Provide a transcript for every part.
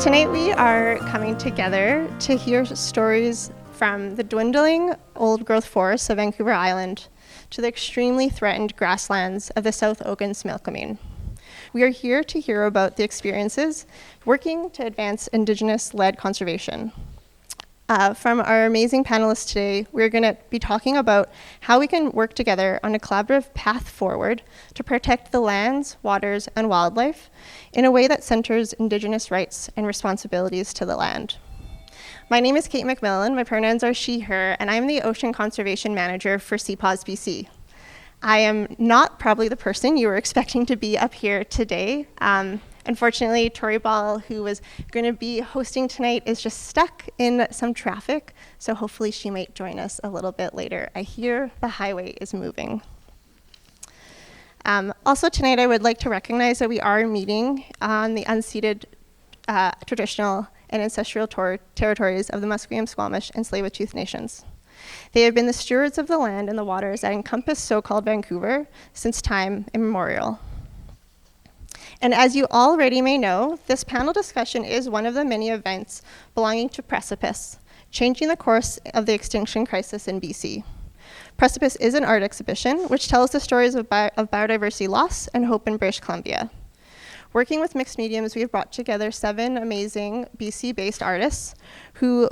Tonight we are coming together to hear stories from the dwindling old-growth forests of Vancouver Island to the extremely threatened grasslands of the South Okanagan-Similkameen. We are here to hear about the experiences working to advance Indigenous-led conservation. From our amazing panelists today, we're going to be talking about how we can work together on a collaborative path forward to protect the lands, waters, and wildlife in a way that centers Indigenous rights and responsibilities to the land. My name is Kate McMillan, my pronouns are she, her, and I'm the Ocean Conservation Manager for CPAWS-BC. I am not probably the person you were expecting to be up here today. Unfortunately, Tori Ball, who was going to be hosting tonight, is just stuck in some traffic, so hopefully she might join us a little bit later. I hear the highway is moving. Also tonight, I would like to recognize that we are meeting on the unceded traditional and ancestral territories of the Musqueam, Squamish, and Tsleil-Waututh nations. They have been the stewards of the land and the waters that encompass so-called Vancouver since time immemorial. And as you already may know, this panel discussion is one of the many events belonging to Precipice, changing the course of the extinction crisis in BC. Precipice is an art exhibition which tells the stories of biodiversity loss and hope in British Columbia. Working with mixed mediums, we have brought together 7 amazing BC-based artists who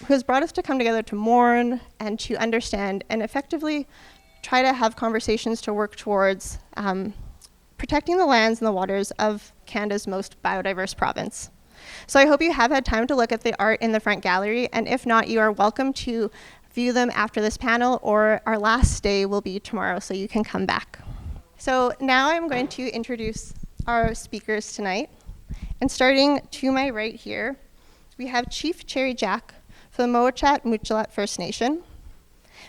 has brought us to come together to mourn and to understand and effectively try to have conversations to work towards protecting the lands and the waters of Canada's most biodiverse province. So I hope you have had time to look at the art in the front gallery, and if not, you are welcome to view them after this panel, or our last day will be tomorrow, so you can come back. So now I'm going to introduce our speakers tonight. And starting to my right here, we have Chief Cherry Jack from the Mowachat-Muchalat First Nation.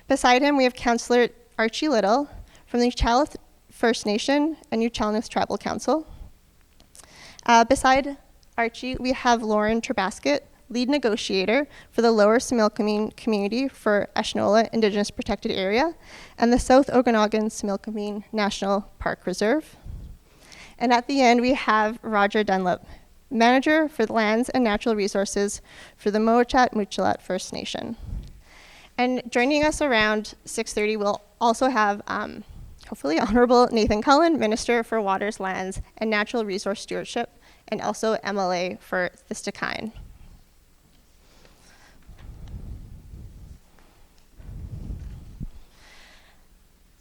Beside him, we have Councillor Archie Little from the Chalith First Nation and New Chalmers Tribal Council. Beside Archie, we have Lauren Terbasket, lead negotiator for the Lower Similkameen community for Ashnola Indigenous Protected Area and the South Okanagan-Similkameen National Park Reserve. And at the end, we have Roger Dunlop, manager for the lands and natural resources for the Mowachat-Muchalat First Nation. And joining us around 6:30, we'll also have hopefully Honorable Nathan Cullen, Minister for Waters, Lands, and Natural Resource Stewardship, and also MLA for Thistakine.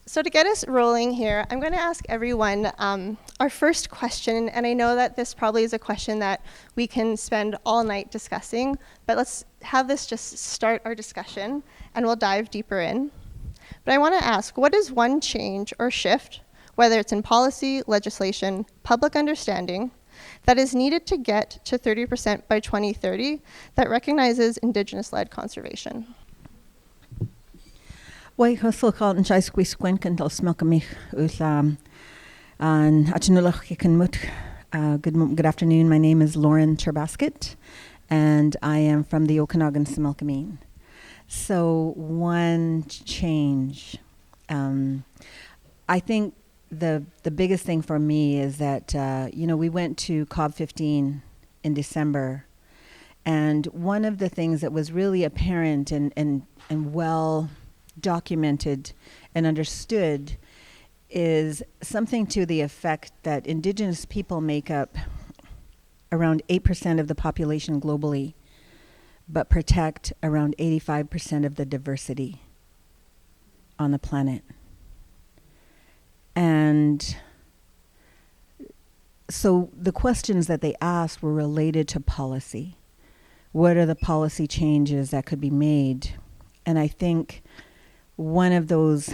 So to get us rolling here, I'm going to ask everyone our first question, and I know that this probably is a question that we can spend all night discussing, but let's have this just start our discussion, and we'll dive deeper in. But I want to ask, what is one change or shift, whether it's in policy, legislation, public understanding, that is needed to get to 30% by 2030 that recognizes Indigenous-led conservation? Wai hustle called and chais squeeze quenkin till smilkamich ulam and achinulach mut. Good afternoon. My name is Lauren Terbasket, and I am from the Okanagan-Similkameen. So one change, I think the biggest thing for me is that we went to COP15 in December, and one of the things that was really apparent and well documented and understood is something to the effect that Indigenous people make up around 8% of the population globally, but protect around 85% of the diversity on the planet. And so the questions that they asked were related to policy. What are the policy changes that could be made? And I think one of those,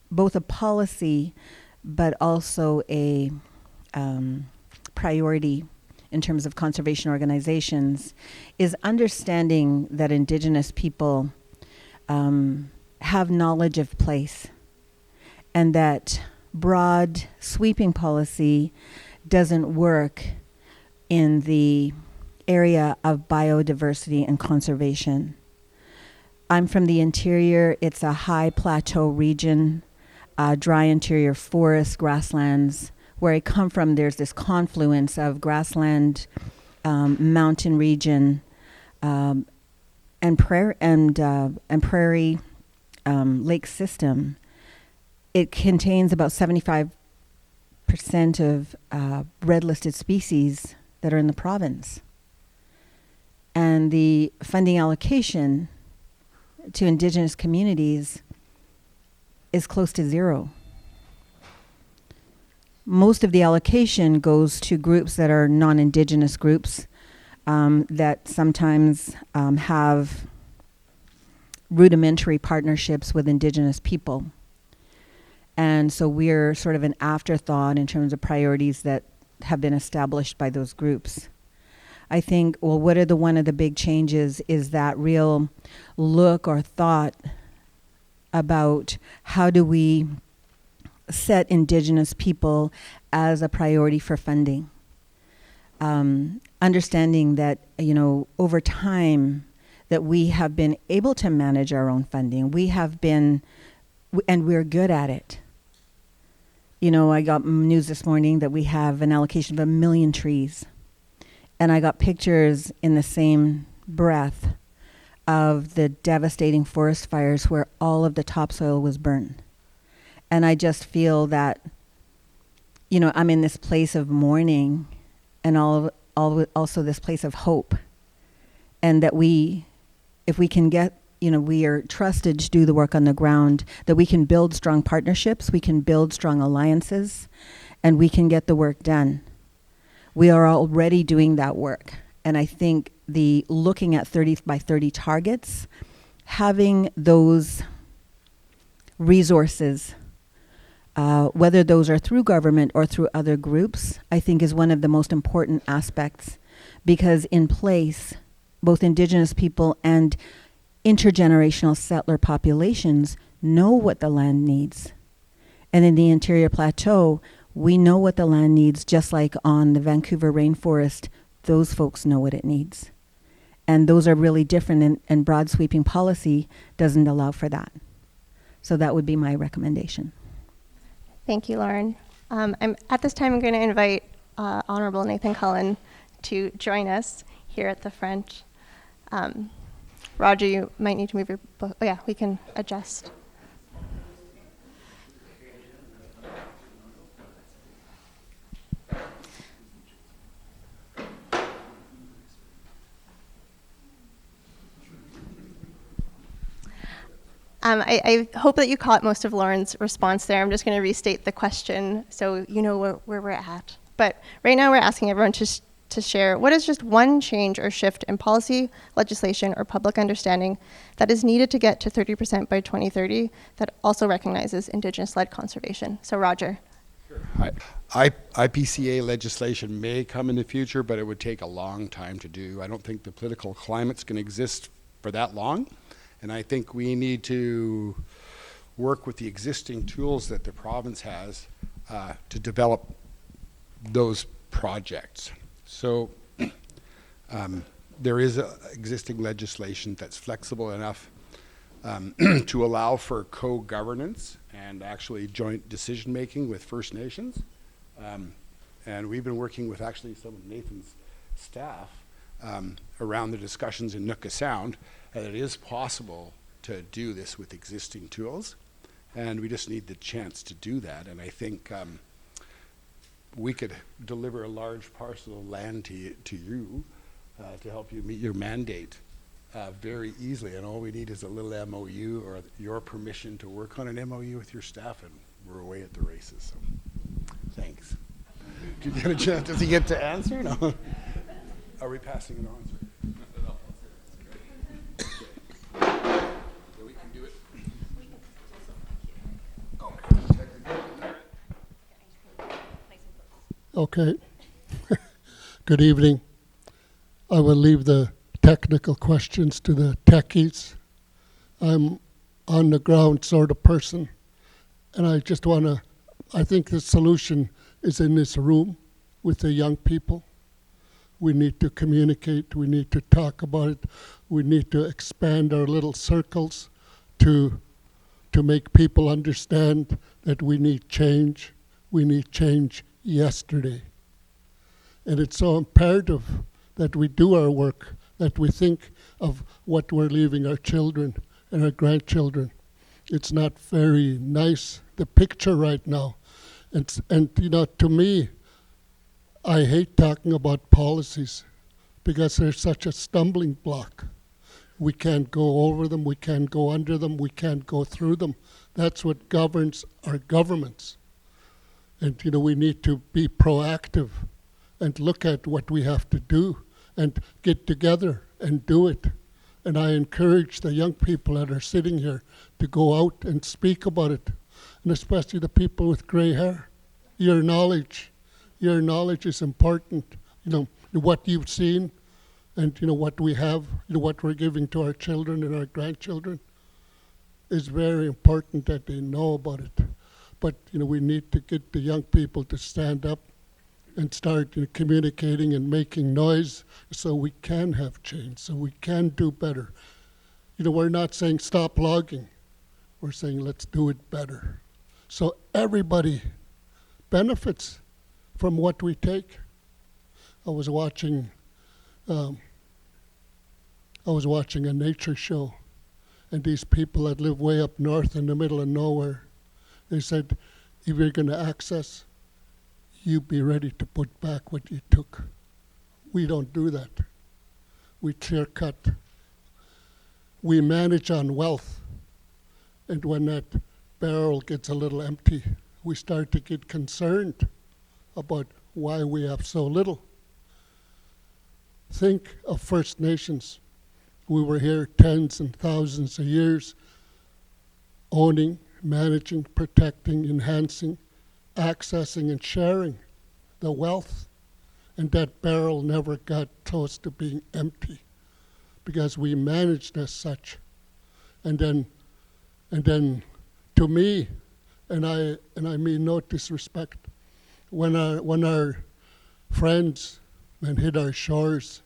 both a policy, but also a priority in terms of conservation organizations, is understanding that Indigenous people have knowledge of place, and that broad sweeping policy doesn't work in the area of biodiversity and conservation. I'm from the interior. It's a high plateau region, dry interior forests, grasslands. Where I come from, there's this confluence of grassland, mountain region and prairie lake system, it contains about 75% of red listed species that are in the province. And the funding allocation to Indigenous communities is close to zero. Most of the allocation goes to groups that are non-Indigenous groups that sometimes have rudimentary partnerships with Indigenous people. And so we're sort of an afterthought in terms of priorities that have been established by those groups. I think, well, what are one of the big changes is that real look or thought about how do we set Indigenous people as a priority for funding. Understanding that, over time that we have been able to manage our own funding. We have been, and we're good at it. I got news this morning that we have an allocation of 1 million trees. And I got pictures in the same breath of the devastating forest fires where all of the topsoil was burned. And I just feel that, I'm in this place of mourning and also this place of hope. And that if we can get, we are trusted to do the work on the ground, that we can build strong partnerships, we can build strong alliances, and we can get the work done. We are already doing that work. And I think looking at 30 by 30 targets, having those resources, whether those are through government or through other groups, I think is one of the most important aspects, because in place, both Indigenous people and intergenerational settler populations know what the land needs. And in the Interior Plateau, we know what the land needs, just like on the Vancouver rainforest, those folks know what it needs. And those are really different, and broad sweeping policy doesn't allow for that. So that would be my recommendation. Thank you, Lauren. At this time, I'm going to invite Honorable Nathan Cullen to join us here at the front. Roger, you might need to move we can adjust. I hope that you caught most of Lauren's response there. I'm just going to restate the question so you know where we're at. But right now we're asking everyone to share what is just one change or shift in policy, legislation, or public understanding that is needed to get to 30% by 2030 that also recognizes Indigenous-led conservation. So Roger. Sure. IPCA legislation may come in the future, but it would take a long time to do. I don't think the political climate's going to exist for that long. And I think we need to work with the existing tools that the province has to develop those projects. So there is existing legislation that's flexible enough to allow for co-governance and actually joint decision-making with First Nations. And we've been working with actually some of Nathan's staff around the discussions in Nooka Sound, that it is possible to do this with existing tools, and we just need the chance to do that. And I think we could deliver a large parcel of land to you to help you meet your mandate very easily, and all we need is a little MOU or your permission to work on an MOU with your staff, and we're away at the races. So thanks. Did you get a chance? Does he get to answer? No. Are we passing it on? We can do it. Okay. Good evening. I will leave the technical questions to the techies. I'm on the ground sort of person, and I just want to, I think the solution is in this room with the young people. We need to communicate, we need to talk about it, we need to expand our little circles to make people understand that we need change yesterday. And it's so imperative that we do our work, that we think of what we're leaving our children and our grandchildren. It's not very nice, the picture right now. And you know, to me, I hate talking about policies because they're such a stumbling block. We can't go over them, we can't go under them, we can't go through them. That's what governs our governments. And you know, we need to be proactive and look at what we have to do and get together and do it. And I encourage the young people that are sitting here to go out and speak about it. And especially the people with gray hair. Your knowledge is important. You know, what you've seen and you know what we have, you know, what we're giving to our children and our grandchildren is very important that they know about it. But you know, we need to get the young people to stand up and start communicating and making noise so we can have change, so we can do better. You know, we're not saying stop logging. We're saying let's do it better. So everybody benefits from what we take. I was watching a nature show, and these people that live way up north in the middle of nowhere, they said, if you're going to access, you be ready to put back what you took. We don't do that. We clear cut. We manage on wealth. And when that barrel gets a little empty, we start to get concerned about why we have so little. Think of First Nations. We were here tens and thousands of years, owning, managing, protecting, enhancing, accessing and sharing the wealth. And that barrel never got close to being empty because we managed as such. And then to me, and I mean no disrespect, when our friends hit our shores,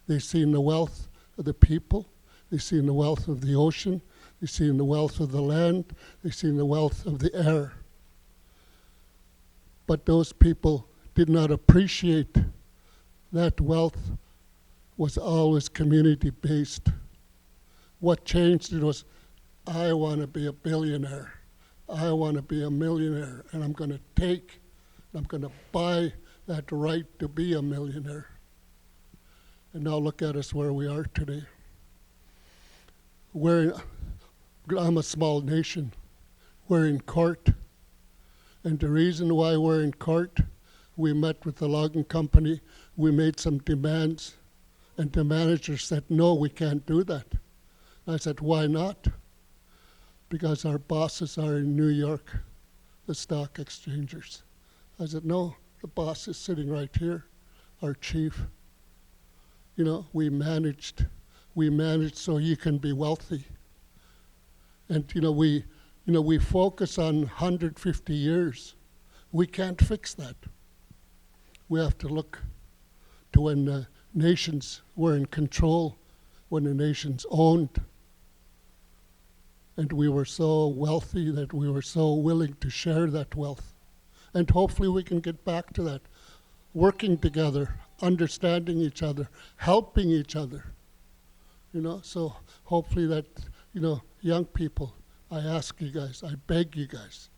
they seen the wealth of the people, they seen the wealth of the ocean, they seen the wealth of the land, they seen the wealth of the air. But those people did not appreciate that wealth was always community-based. What changed it was, I want to be a billionaire. I want to be a millionaire, and I'm going to buy that right to be a millionaire. And now look at us where we are today. I'm a small nation. We're in court. And the reason why we're in court, we met with the logging company, we made some demands, and the manager said, no, we can't do that. I said, why not? Because our bosses are in New York, the stock exchangers. I said, no, the boss is sitting right here, our chief. You know, we managed so you can be wealthy. And we focus on 150 years. We can't fix that. We have to look to when the nations were in control, when the nations owned, and we were so wealthy that we were so willing to share that wealth. And hopefully we can get back to that, working together, understanding each other, helping each other. So hopefully that, young people, I ask you guys, I beg you guys,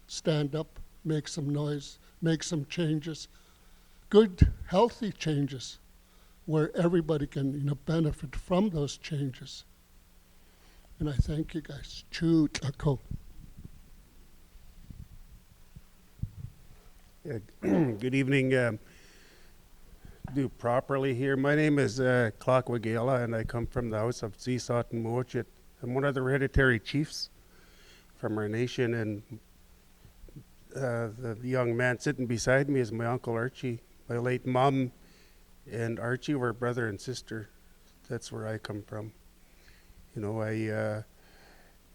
stand up, make some noise, make some changes, good, healthy changes, where everybody can, benefit from those changes. And I thank you guys. Choo tako. Yeah, good evening. Do properly here. My name is Clark Wagela, and I come from the house of Zisot and Moachit. I'm one of the hereditary chiefs from our nation, and the young man sitting beside me is my Uncle Archie. My late mom and Archie were brother and sister. That's where I come from.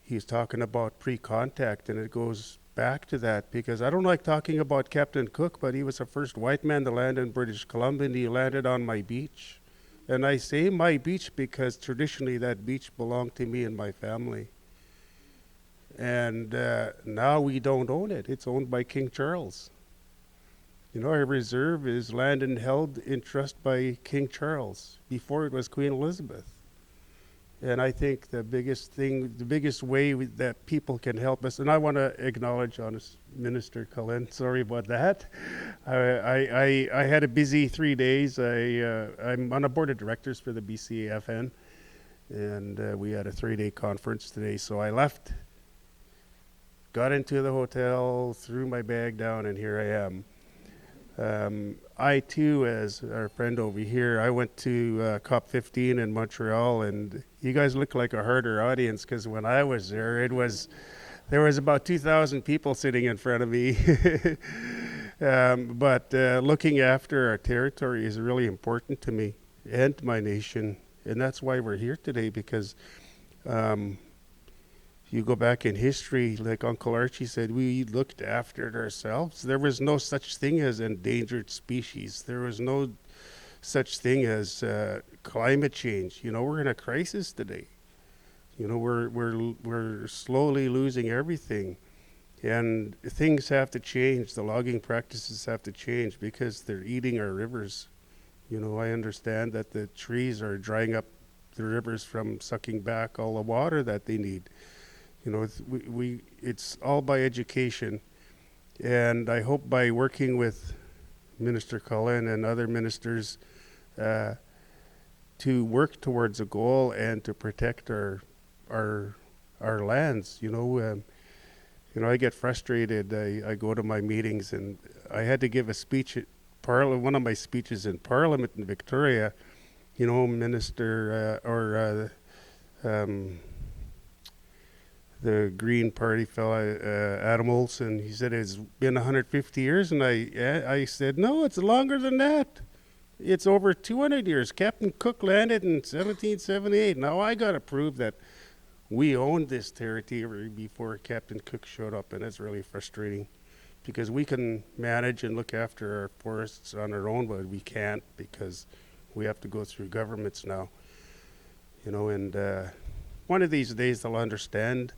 He's talking about pre-contact, and it goes back to that because I don't like talking about Captain Cook, but he was the first white man to land in British Columbia, and he landed on my beach. And I say my beach because traditionally that beach belonged to me and my family. And now we don't own it. It's owned by King Charles. You know, our reserve is land and held in trust by King Charles before it was Queen Elizabeth. And I think the biggest thing, the biggest way that people can help us, and I want to acknowledge honest Minister Cullen, sorry about that. I had a busy 3 days. I'm on a board of directors for the BCFN, and we had a 3-day conference today. So I left, got into the hotel, threw my bag down, and here I am. I too, as our friend over here, I went to COP15 in Montreal, and you guys look like a harder audience, because when I was there, there was about 2,000 people sitting in front of me. But looking after our territory is really important to me and my nation, and that's why we're here today, because you go back in history, like Uncle Archie said, we looked after it ourselves. There was no such thing as endangered species. There was no such thing as climate change. You know, we're in a crisis today. You know, we're slowly losing everything, and things have to change. The logging practices have to change because they're eating our rivers. You know, I understand that the trees are drying up the rivers from sucking back all the water that they need. You know, it's all by education, and I hope by working with Minister Cullen and other ministers to work towards a goal and to protect our lands. You know, I get frustrated. I go to my meetings, and I had to give a speech at Parliament. One of my speeches in Parliament in Victoria. You know, the Green Party fella, Adam Olson, he said it's been 150 years, and I said, no, it's longer than that. It's over 200 years. Captain Cook landed in 1778. Now I got to prove that we owned this territory before Captain Cook showed up, and it's really frustrating, because we can manage and look after our forests on our own, but we can't, because we have to go through governments now. You know, and one of these days they'll understand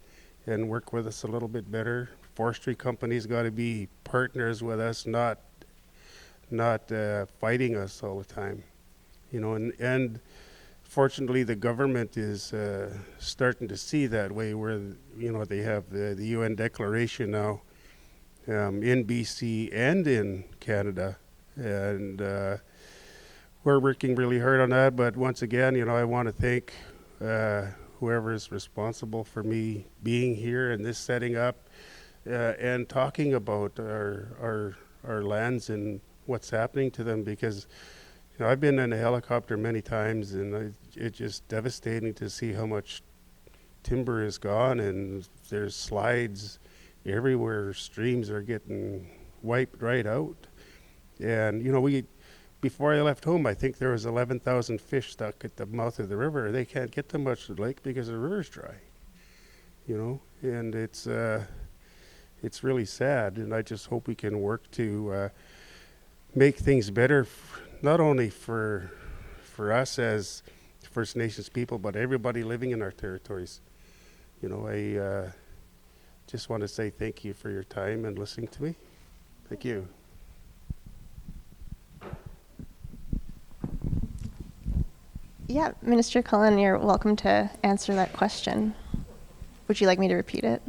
and work with us a little bit better. Forestry companies got to be partners with us, not fighting us all the time. You know, and fortunately the government is starting to see that way, where, you know, they have the UN declaration now in BC and in Canada, and we're working really hard on that. But once again, you know, I want to thank whoever is responsible for me being here and this setting up and talking about our lands and what's happening to them, because, you know, I've been in a helicopter many times, and it's just devastating to see how much timber is gone, and there's slides everywhere. Streams are getting wiped right out. And, you know, before I left home, I think there was 11,000 fish stuck at the mouth of the river. They can't get to much of the lake because the river's dry, you know, and it's really sad. And I just hope we can work to make things better, not only for us as First Nations people, but everybody living in our territories. You know, I just want to say thank you for your time and listening to me. Thank you. Yeah, Minister Cullen, you're welcome to answer that question. Would you like me to repeat it?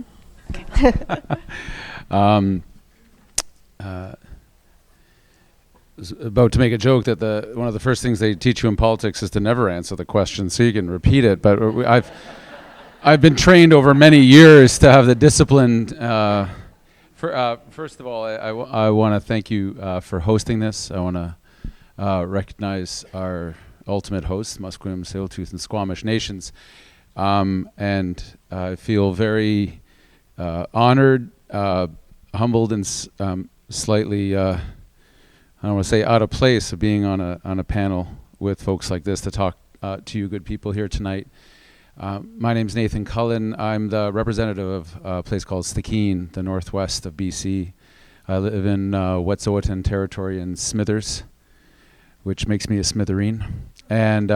Was about to make a joke that one of the first things they teach you in politics is to never answer the question, so you can repeat it. But I've been trained over many years to have the discipline. First of all, I want to thank you for hosting this. I want to recognize our ultimate hosts, Musqueam, Tsleil-Waututh, and Squamish nations, and I feel very honored, humbled, and slightly. I don't want to say out of place of being on a panel with folks like this to talk to you good people here tonight. My name's Nathan Cullen. I'm the representative of a place called Stikeen, the northwest of BC. I live in Wet'suwet'en territory in Smithers, which makes me a smithereen, and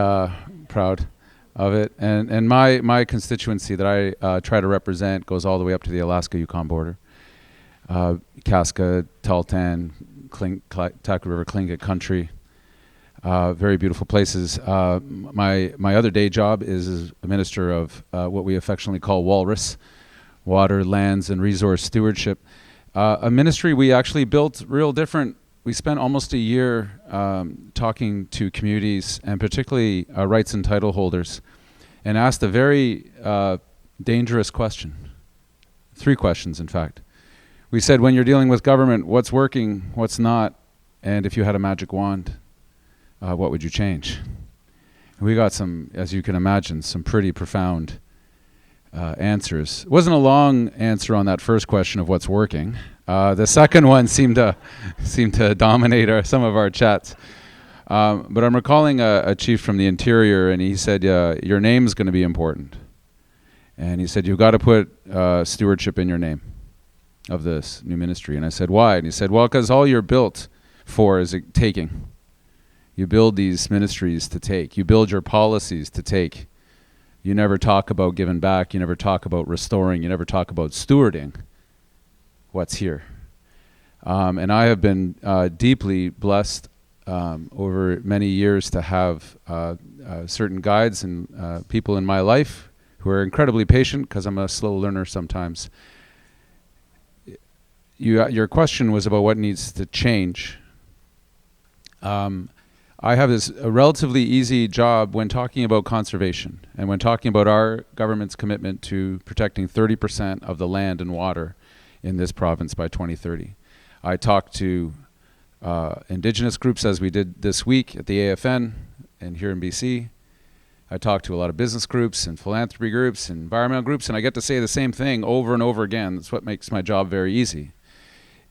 proud of it. And my constituency that I try to represent goes all the way up to the Alaska-Yukon border. Casca, Tahltan, Taku River Tlingit country. Very beautiful places. My other day job is as a minister of what we affectionately call Walrus, Water, Lands, and Resource Stewardship. A ministry we actually built real different. We spent almost a year talking to communities, and particularly rights and title holders, and asked a very dangerous question. 3 questions, in fact. We said, when you're dealing with government, what's working, what's not, and if you had a magic wand, what would you change? We got some, as you can imagine, some pretty profound answers. It wasn't a long answer on that first question of what's working. The second one seemed to dominate some of our chats. But I'm recalling a chief from the interior, and he said, your name's going to be important. And he said, you've got to put stewardship in your name of this new ministry. And I said, why? And he said, well, because all you're built for is taking. You build these ministries to take. You build your policies to take. You never talk about giving back. You never talk about restoring. You never talk about stewarding what's here. And I have been deeply blessed over many years to have certain guides and people in my life who are incredibly patient, because I'm a slow learner sometimes. Your question was about what needs to change. I have a relatively easy job when talking about conservation and when talking about our government's commitment to protecting 30% of the land and water in this province by 2030. I talk to Indigenous groups, as we did this week at the AFN and here in BC. I talk to a lot of business groups and philanthropy groups and environmental groups, and I get to say the same thing over and over again. That's what makes my job very easy.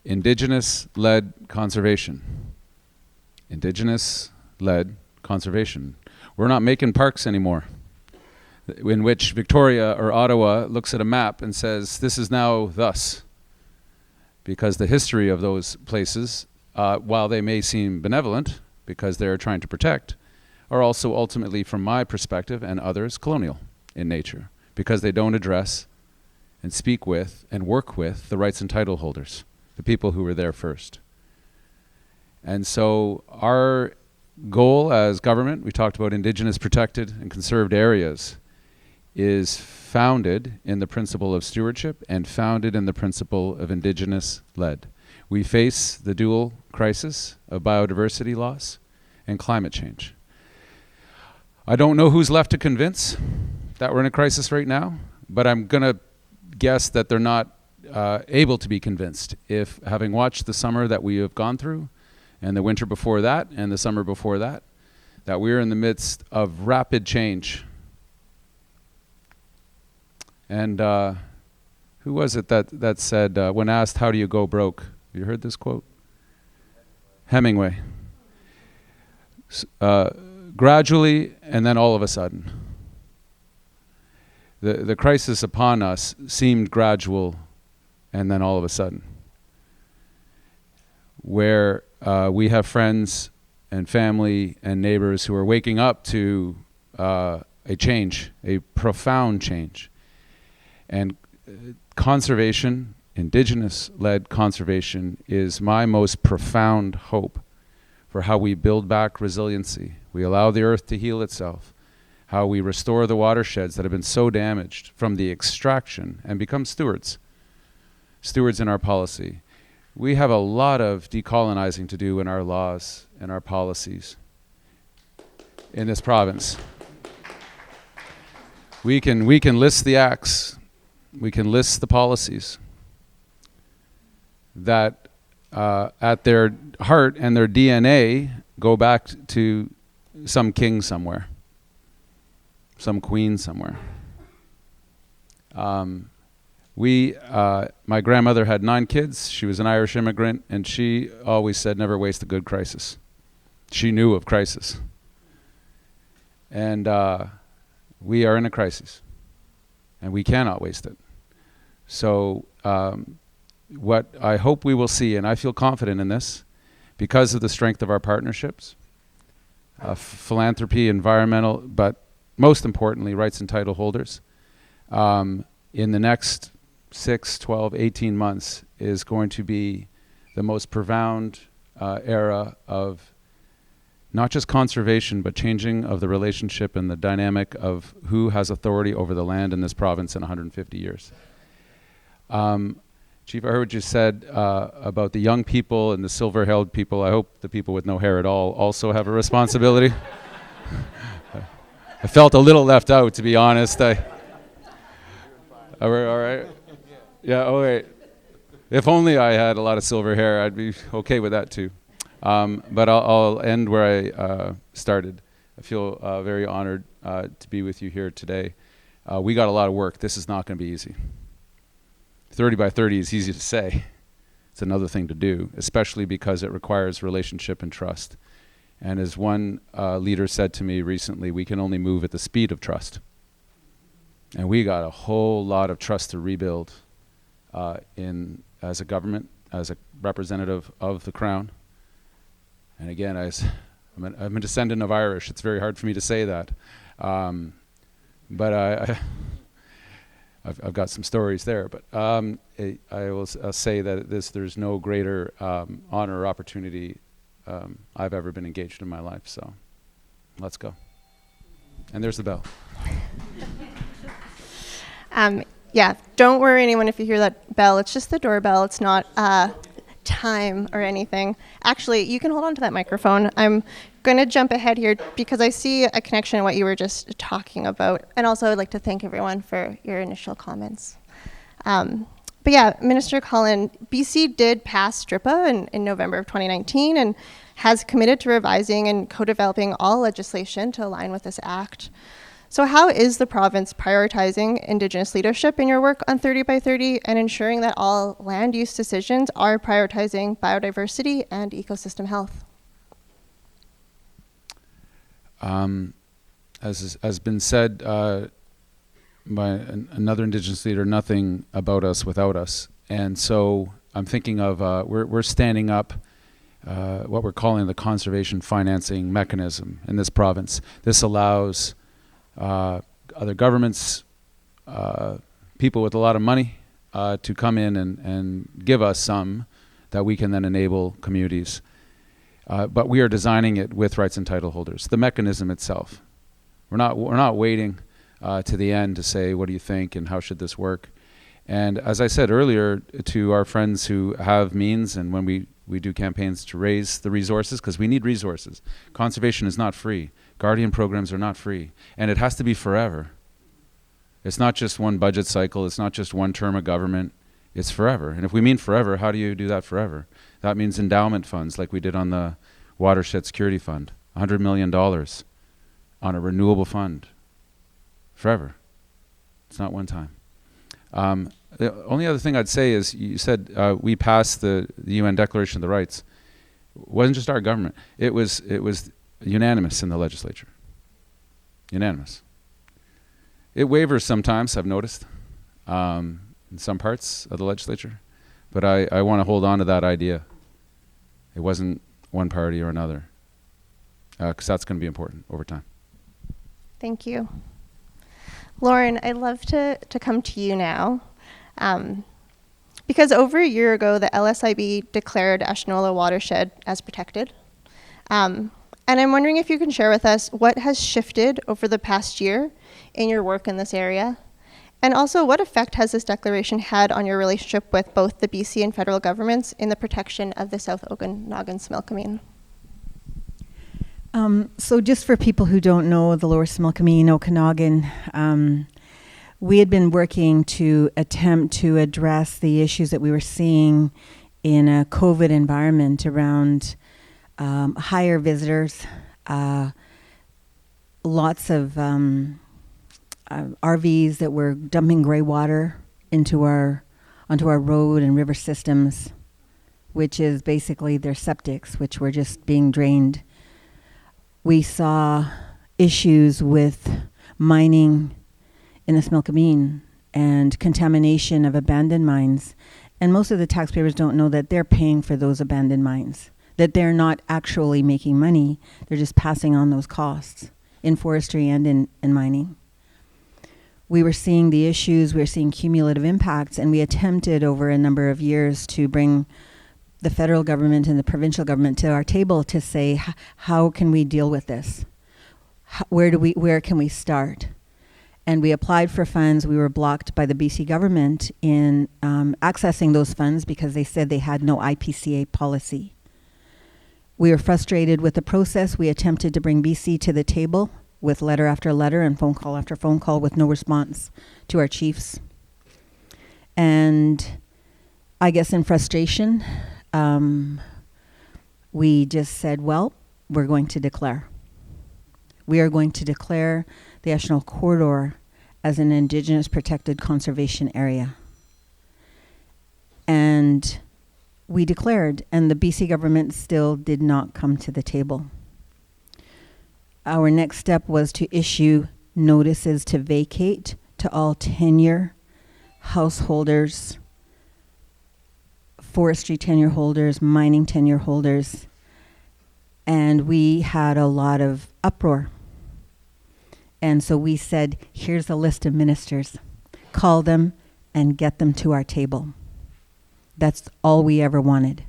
Indigenous-led conservation. Indigenous-led conservation. We're not making parks anymore, in which Victoria or Ottawa looks at a map and says, this is now thus. Because the history of those places, while they may seem benevolent, because they're trying to protect, are also ultimately, from my perspective and others, colonial in nature, because they don't address and speak with and work with the rights and title holders, the people who were there first. And so our goal as government, we talked about Indigenous protected and conserved areas, is founded in the principle of stewardship and founded in the principle of Indigenous-led. We face the dual crisis of biodiversity loss and climate change. I don't know who's left to convince that we're in a crisis right now, but I'm going to guess that they're not able to be convinced if, having watched the summer that we have gone through, and the winter before that, and the summer before that, that we're in the midst of rapid change. And who was it that said, when asked, how do you go broke? Have you heard this quote? Hemingway. Gradually, and then all of a sudden. The crisis upon us seemed gradual, and then all of a sudden. Where we have friends and family and neighbors who are waking up to a change, a profound change. And conservation, Indigenous-led conservation, is my most profound hope for how we build back resiliency. We allow the earth to heal itself, how we restore the watersheds that have been so damaged from the extraction and become stewards in our policy. We have a lot of decolonizing to do in our laws and our policies in this province. We can list the acts, we can list the policies that at their heart and their DNA go back to some king somewhere, some queen somewhere. My grandmother had 9 kids. She was an Irish immigrant, and she always said, never waste a good crisis. She knew of crisis. And we are in a crisis, and we cannot waste it. So what I hope we will see, and I feel confident in this, because of the strength of our partnerships, philanthropy, environmental, but most importantly, rights and title holders, in the next 6, 12, 18 months is going to be the most profound era of not just conservation, but changing of the relationship and the dynamic of who has authority over the land in this province in 150 years. Chief, I heard what you said about the young people and the silver-haired people. I hope the people with no hair at all also have a responsibility. I felt a little left out, to be honest. All right. Yeah, all right. If only I had a lot of silver hair, I'd be okay with that too. But I'll end where I started. I feel very honored to be with you here today. We got a lot of work. This is not going to be easy. 30 by 30 is easy to say. It's another thing to do, especially because it requires relationship and trust. And as one leader said to me recently, we can only move at the speed of trust. And we got a whole lot of trust to rebuild as a government, as a representative of the Crown. And again, I'm a descendant of Irish. It's very hard for me to say that. But I've got some stories there. But I will say that there's no greater honor or opportunity I've ever been engaged in my life. So let's go. And there's the bell. Yeah, don't worry anyone if you hear that bell. It's just the doorbell. It's not time or anything. Actually, you can hold on to that microphone. I'm going to jump ahead here because I see a connection in what you were just talking about. And also I'd like to thank everyone for your initial comments. But yeah, Minister Cullen, BC did pass STRIPA in November of 2019 and has committed to revising and co-developing all legislation to align with this act. So how is the province prioritizing Indigenous leadership in your work on 30 by 30 and ensuring that all land use decisions are prioritizing biodiversity and ecosystem health? As has been said by another Indigenous leader, nothing about us without us. And so I'm thinking of, we're standing up what we're calling the conservation financing mechanism in this province. This allows other governments, people with a lot of money, to come in and give us some that we can then enable communities. But we are designing it with rights and title holders. The mechanism itself. We're not waiting to the end to say, what do you think and how should this work? And as I said earlier to our friends who have means, and when we do campaigns to raise the resources, because we need resources. Conservation is not free. Guardian programs are not free. And it has to be forever. It's not just one budget cycle. It's not just one term of government. It's forever. And if we mean forever, how do you do that forever? That means endowment funds like we did on the Watershed Security Fund. $100 million on a renewable fund. Forever. It's not one time. The only other thing I'd say is you said we passed the UN Declaration of the Rights. It wasn't just our government. It was unanimous in the legislature. Unanimous. It wavers sometimes, I've noticed, in some parts of the legislature. But I want to hold on to that idea. It wasn't one party or another, because that's going to be important over time. Thank you. Lauren, I'd love to come to you now. Because over a year ago, the LSIB declared Ashnola watershed as protected. And I'm wondering if you can share with us what has shifted over the past year in your work in this area. And also, what effect has this declaration had on your relationship with both the BC and federal governments in the protection of the South Okanagan-Smilkameen? So just for people who don't know the Lower Smilkameen, Okanagan, we had been working to attempt to address the issues that we were seeing in a COVID environment around higher visitors, lots of RVs that were dumping gray water onto our road and river systems, which is basically their septics, which were just being drained. We saw issues with mining in the Smilkameen and contamination of abandoned mines. And most of the taxpayers don't know that they're paying for those abandoned mines, that they're not actually making money, they're just passing on those costs in forestry and in mining. We were seeing the issues, we were seeing cumulative impacts, and we attempted over a number of years to bring the federal government and the provincial government to our table to say, how can we deal with this? Where can we start? And we applied for funds. We were blocked by the BC government in accessing those funds because they said they had no IPCA policy. We were frustrated with the process. We attempted to bring BC to the table with letter after letter and phone call after phone call with no response to our chiefs. And I guess in frustration, we just said, well, we're going to declare. We are going to declare the National Corridor as an Indigenous protected conservation area. And we declared, and the BC government still did not come to the table. Our next step was to issue notices to vacate to all tenure householders, forestry tenure holders, mining tenure holders, and we had a lot of uproar. And so we said, here's a list of ministers. Call them and get them to our table. That's all we ever wanted.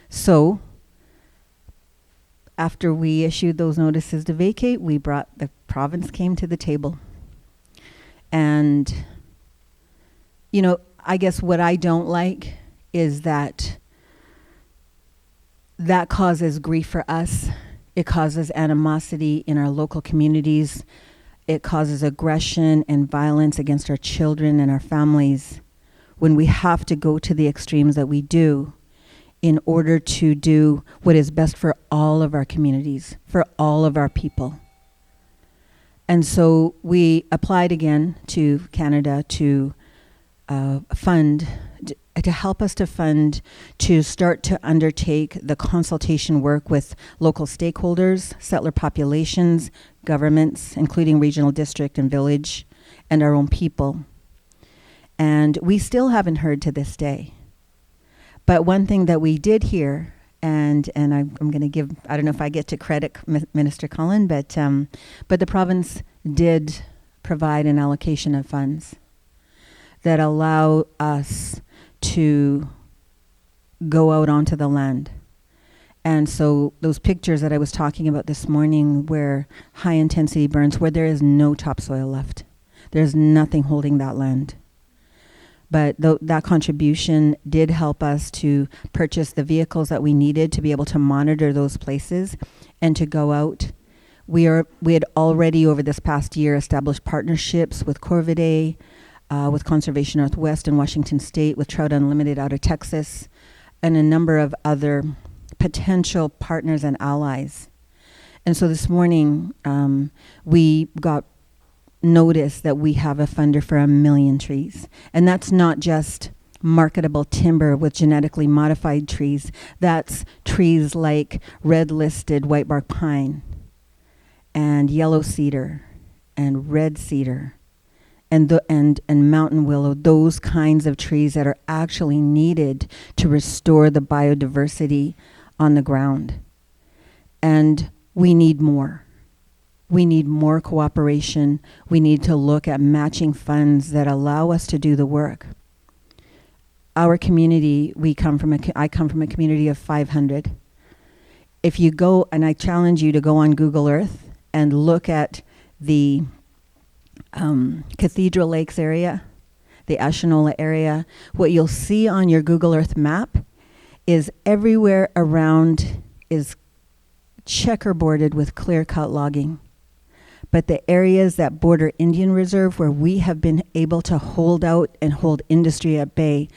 So after we issued those notices to vacate, the province came to the table. And, you know, I guess what I don't like is that causes grief for us. It causes animosity in our local communities. It causes aggression and violence against our children and our families when we have to go to the extremes that we do in order to do what is best for all of our communities, for all of our people. And so we applied again to Canada to fund, to help us to fund, to start to undertake the consultation work with local stakeholders, settler populations, governments, including regional district and village, and our own people. And we still haven't heard to this day. But one thing that we did hear, and I'm going to give, I don't know if I get to credit Minister Cullen, but the province did provide an allocation of funds that allow us to go out onto the land. And so those pictures that I was talking about this morning where high intensity burns, where there is no topsoil left. There's nothing holding that land. But that contribution did help us to purchase the vehicles that we needed to be able to monitor those places and to go out. We had already over this past year established partnerships with Corvidae, with Conservation Northwest in Washington State, with Trout Unlimited out of Texas, and a number of other potential partners and allies. And so this morning, we got notice that we have a funder for 1 million trees. And that's not just marketable timber with genetically modified trees. That's trees like red-listed whitebark pine and yellow cedar and red cedar and mountain willow, those kinds of trees that are actually needed to restore the biodiversity on the ground. And we need more. We need more cooperation. We need to look at matching funds that allow us to do the work. Our community, I come from a community of 500. If you go, and I challenge you to go on Google Earth and look at the Cathedral Lakes area, the Ashenola area, what you'll see on your Google Earth map is everywhere around is checkerboarded with clear-cut logging. But the areas that border Indian Reserve, where we have been able to hold out and hold industry at bay,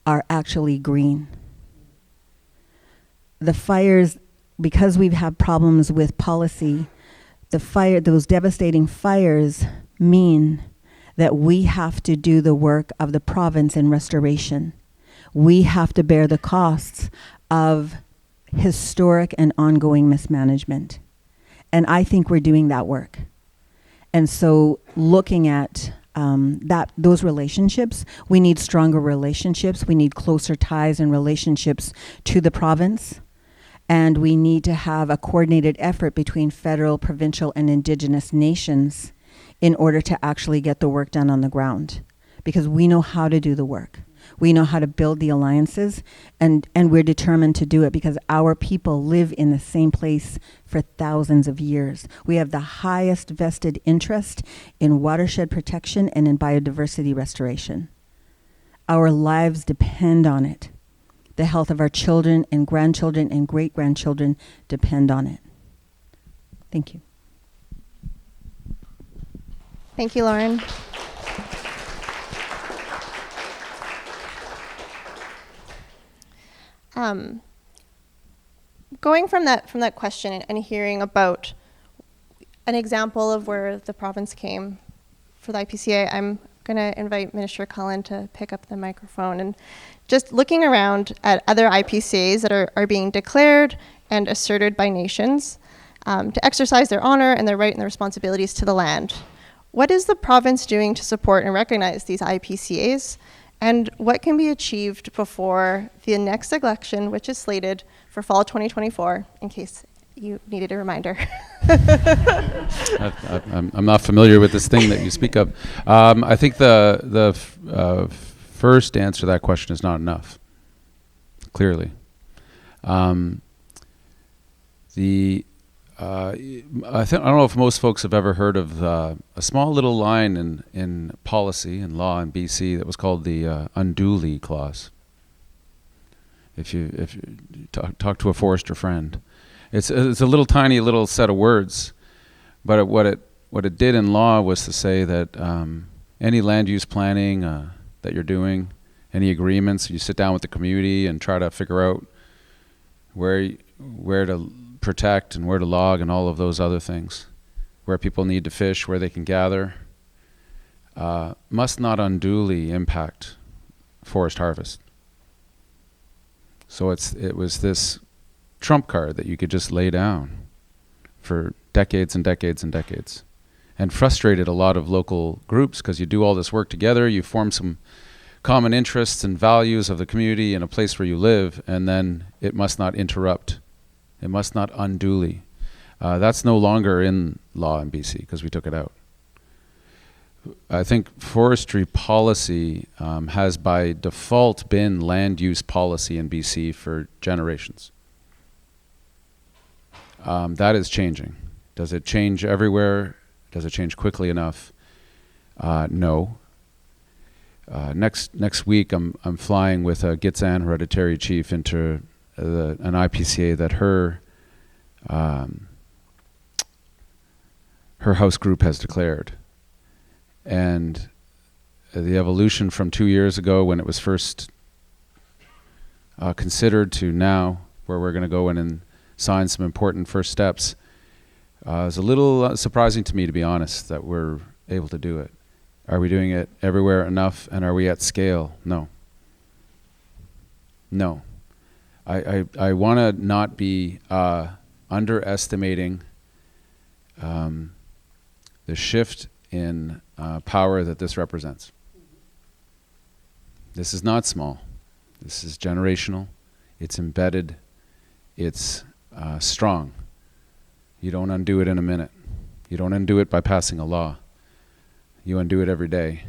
are actually green. The fires, because we've had problems with policy, those devastating fires mean that we have to do the work of the province in restoration. We have to bear the costs of historic and ongoing mismanagement. And I think we're doing that work. And so looking at those relationships, we need stronger relationships. We need closer ties and relationships to the province. And we need to have a coordinated effort between federal, provincial, and Indigenous nations in order to actually get the work done on the ground. Because we know how to do the work. We know how to build the alliances, and we're determined to do it because our people live in the same place for thousands of years. We have the highest vested interest in watershed protection and in biodiversity restoration. Our lives depend on it. The health of our children and grandchildren and great-grandchildren depend on it. Thank you. Thank you, Lauren. Going from that question and hearing about an example of where the province came for the IPCA, I'm going to invite Minister Cullen to pick up the microphone. And just looking around at other IPCAs that are being declared and asserted by nations to exercise their honor and their right and their responsibilities to the land. What is the province doing to support and recognize these IPCAs? And what can be achieved before the next election, which is slated for fall 2024, in case you needed a reminder? I'm not familiar with this thing that you speak of. I think the first answer to that question is not enough, clearly. I don't know if most folks have ever heard of a small little line in policy and law in BC that was called the unduly clause. If you talk to a forester friend, it's a little tiny little set of words, but what it did in law was to say that any land use planning that you're doing, any agreements, you sit down with the community and try to figure out where to protect and where to log and all of those other things, where people need to fish, where they can gather, must not unduly impact forest harvest. So it was this trump card that you could just lay down for decades and decades and decades, and frustrated a lot of local groups because you do all this work together, you form some common interests and values of the community in a place where you live, and then it must not interrupt. It must not unduly. That's no longer in law in BC because we took it out. I think forestry policy has by default been land use policy in BC for generations. That is changing. Does it change everywhere? Does it change quickly enough? No. Next week, I'm flying with a Gitxsan hereditary chief into an IPCA that her house group has declared, and the evolution from 2 years ago when it was first considered to now, where we're going to go in and sign some important first steps, is a little surprising to me, to be honest, that we're able to do it. Are we doing it everywhere enough, and are we at scale? No. I want to not be underestimating the shift in power that this represents. This is not small. This is generational. It's embedded. It's strong. You don't undo it in a minute. You don't undo it by passing a law. You undo it every day.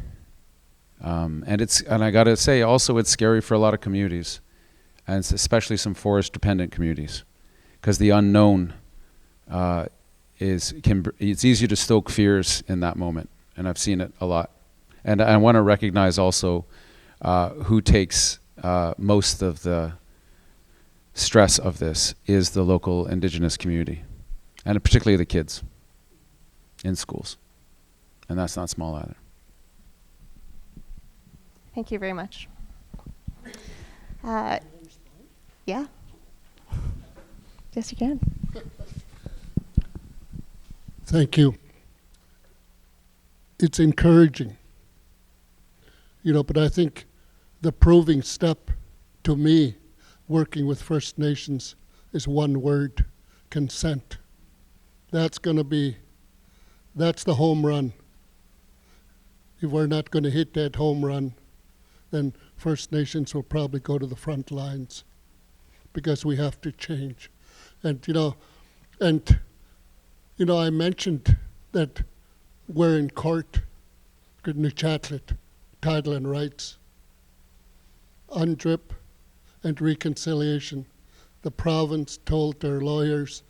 And I got to say also, it's scary for a lot of communities, and especially some forest-dependent communities, because the unknown it's easy to stoke fears in that moment, and I've seen it a lot. And I want to recognize also who takes most of the stress of this is the local Indigenous community, and particularly the kids in schools, and that's not small either. Thank you very much. Yeah. Yes, you can. Thank you. It's encouraging, but I think the proving step to me, working with First Nations, is one word: consent. That's the home run. If we're not going to hit that home run, then First Nations will probably go to the front lines, because we have to change. And I mentioned that we're in court, Nuchatlet, title and rights. UNDRIP and reconciliation. The province told their lawyers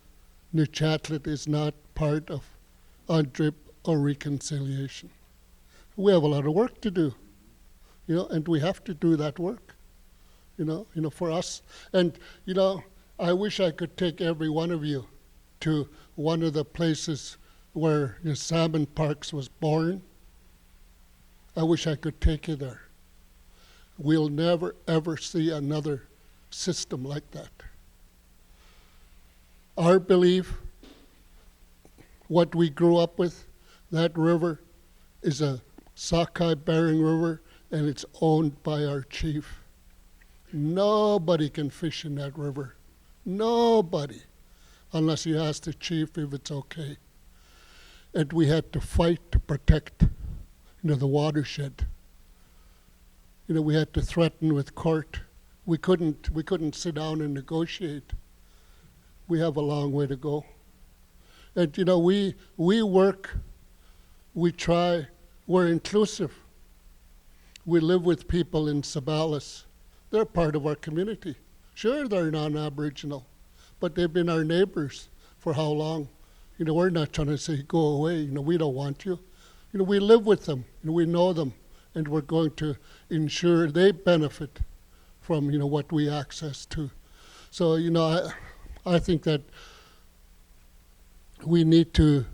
Nuchatlet is not part of UNDRIP or reconciliation. We have a lot of work to do, and we have to do that work, for us. And, I wish I could take every one of you to one of the places where the Salmon Parks was born. I wish I could take you there. We'll never, ever see another system like that. Our belief, what we grew up with, that river is a sockeye-bearing river, and it's owned by our chief. Nobody can fish in that river. Nobody, unless you ask the chief if it's okay. And we had to fight to protect, the watershed. We had to threaten with court. We couldn't sit down and negotiate. We have a long way to go. And we work, we try, we're inclusive. We live with people in Sabalas. They're part of our community. Sure, they're non-Aboriginal, but they've been our neighbors for how long? We're not trying to say, go away, we don't want you. We live with them, we know them, and we're going to ensure they benefit from, what we access to. So, I think that we need to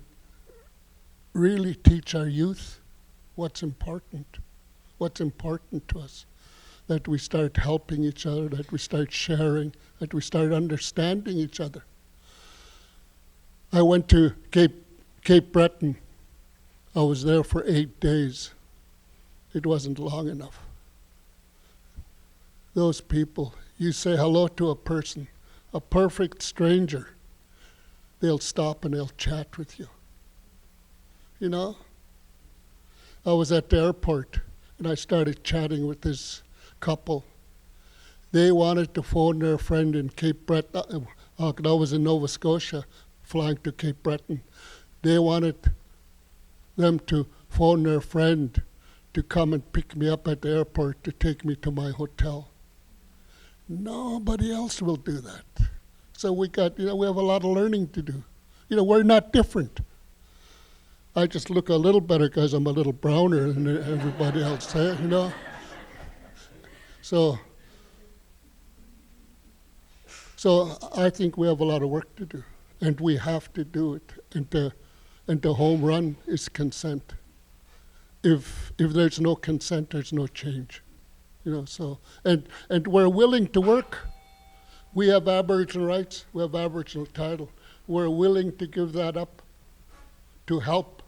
really teach our youth what's important to us, that we start helping each other, that we start sharing, that we start understanding each other. I went to Cape Breton. I was there for 8 days. It wasn't long enough. Those people, you say hello to a person, a perfect stranger, they'll stop and they'll chat with you. I was at the airport and I started chatting with this couple. They wanted to phone their friend in Cape Breton. I was in Nova Scotia, flying to Cape Breton. They wanted them to phone their friend to come and pick me up at the airport to take me to my hotel. Nobody else will do that. So we have a lot of learning to do. We're not different. I just look a little better because I'm a little browner than everybody else, So I think we have a lot of work to do, and we have to do it. And the home run is consent. If there's no consent, there's no change. So and we're willing to work. We have Aboriginal rights. We have Aboriginal title. We're willing to give that up to help,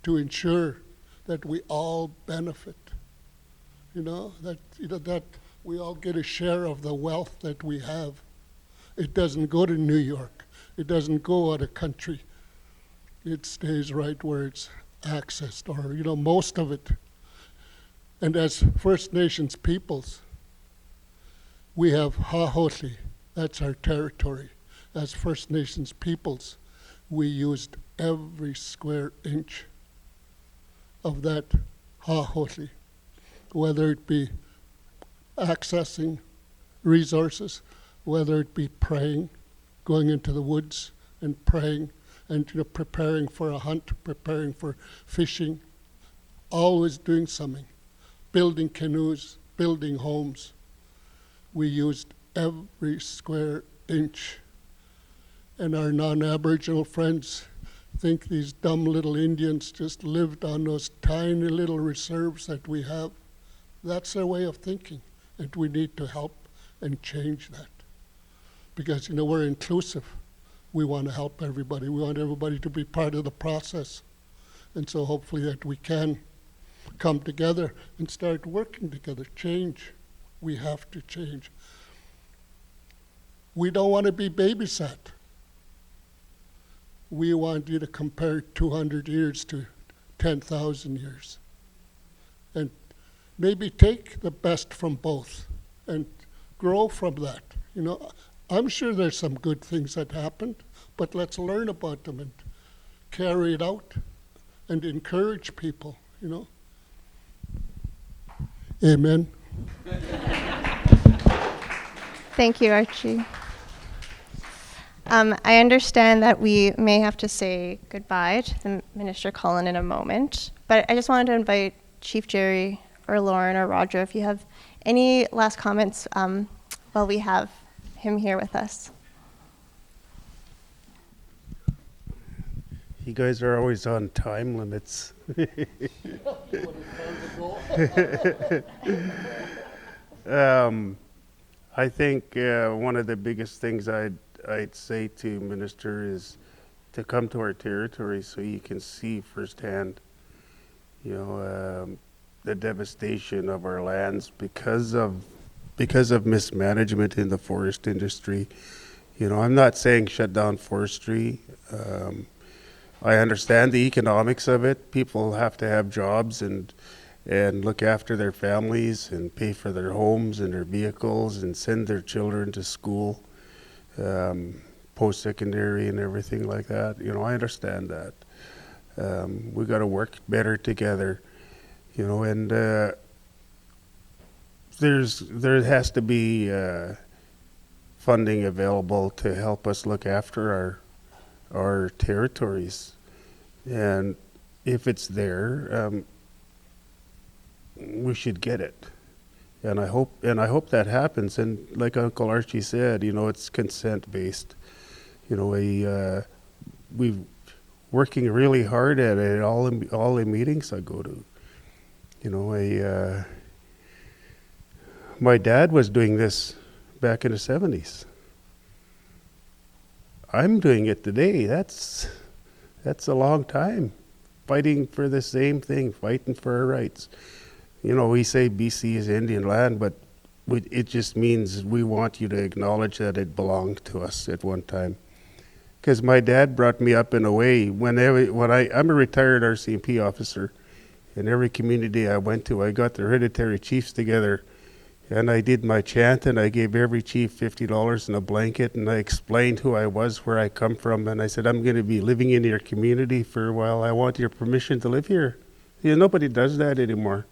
to ensure that we all benefit. That we all get a share of the wealth that we have. It doesn't go to New York. It doesn't go out of country. It stays right where it's accessed, or most of it. And as First Nations peoples, we have Hahoti, that's our territory. As First Nations peoples, we used every square inch of that Hahoti, whether it be accessing resources, whether it be praying, going into the woods and praying, and preparing for a hunt, preparing for fishing, always doing something, building canoes, building homes. We used every square inch. And our non-Aboriginal friends think these dumb little Indians just lived on those tiny little reserves that we have. That's their way of thinking, and we need to help and change that. Because, we're inclusive. We want to help everybody. We want everybody to be part of the process. And so hopefully that we can come together and start working together. Change. We have to change. We don't want to be babysat. We want you to compare 200 years to 10,000 years. And maybe take the best from both and grow from that. I'm sure there's some good things that happened, but let's learn about them and carry it out and encourage people, Amen. Thank you, Archie. I understand that we may have to say goodbye to the Minister Cullen in a moment, but I just wanted to invite Chief Jerry or Lauren or Roger if you have any last comments while we have him here with us. You guys are always on time limits. I think one of the biggest things I'd say to Minister is to come to our territory so you can see firsthand, the devastation of our lands because of mismanagement in the forest industry. I'm not saying shut down forestry. I understand the economics of it. People have to have jobs and look after their families and pay for their homes and their vehicles and send their children to school, post-secondary and everything like that. I understand that. We got to work better together, and there has to be funding available to help us look after our territories. And if it's there, we should get it. And I hope that happens. And like Uncle Archie said, it's consent based. We've working really hard at it. All the meetings I go to. My dad was doing this back in the 70s. I'm doing it today. That's a long time, fighting for the same thing, fighting for our rights. We say BC is Indian land, but it just means we want you to acknowledge that it belonged to us at one time. Because my dad brought me up in a way, I'm a retired RCMP officer. In every community I went to, I got the hereditary chiefs together, and I did my chant, and I gave every chief $50 and a blanket, and I explained who I was, where I come from, and I said, I'm going to be living in your community for a while. I want your permission to live here. Nobody does that anymore.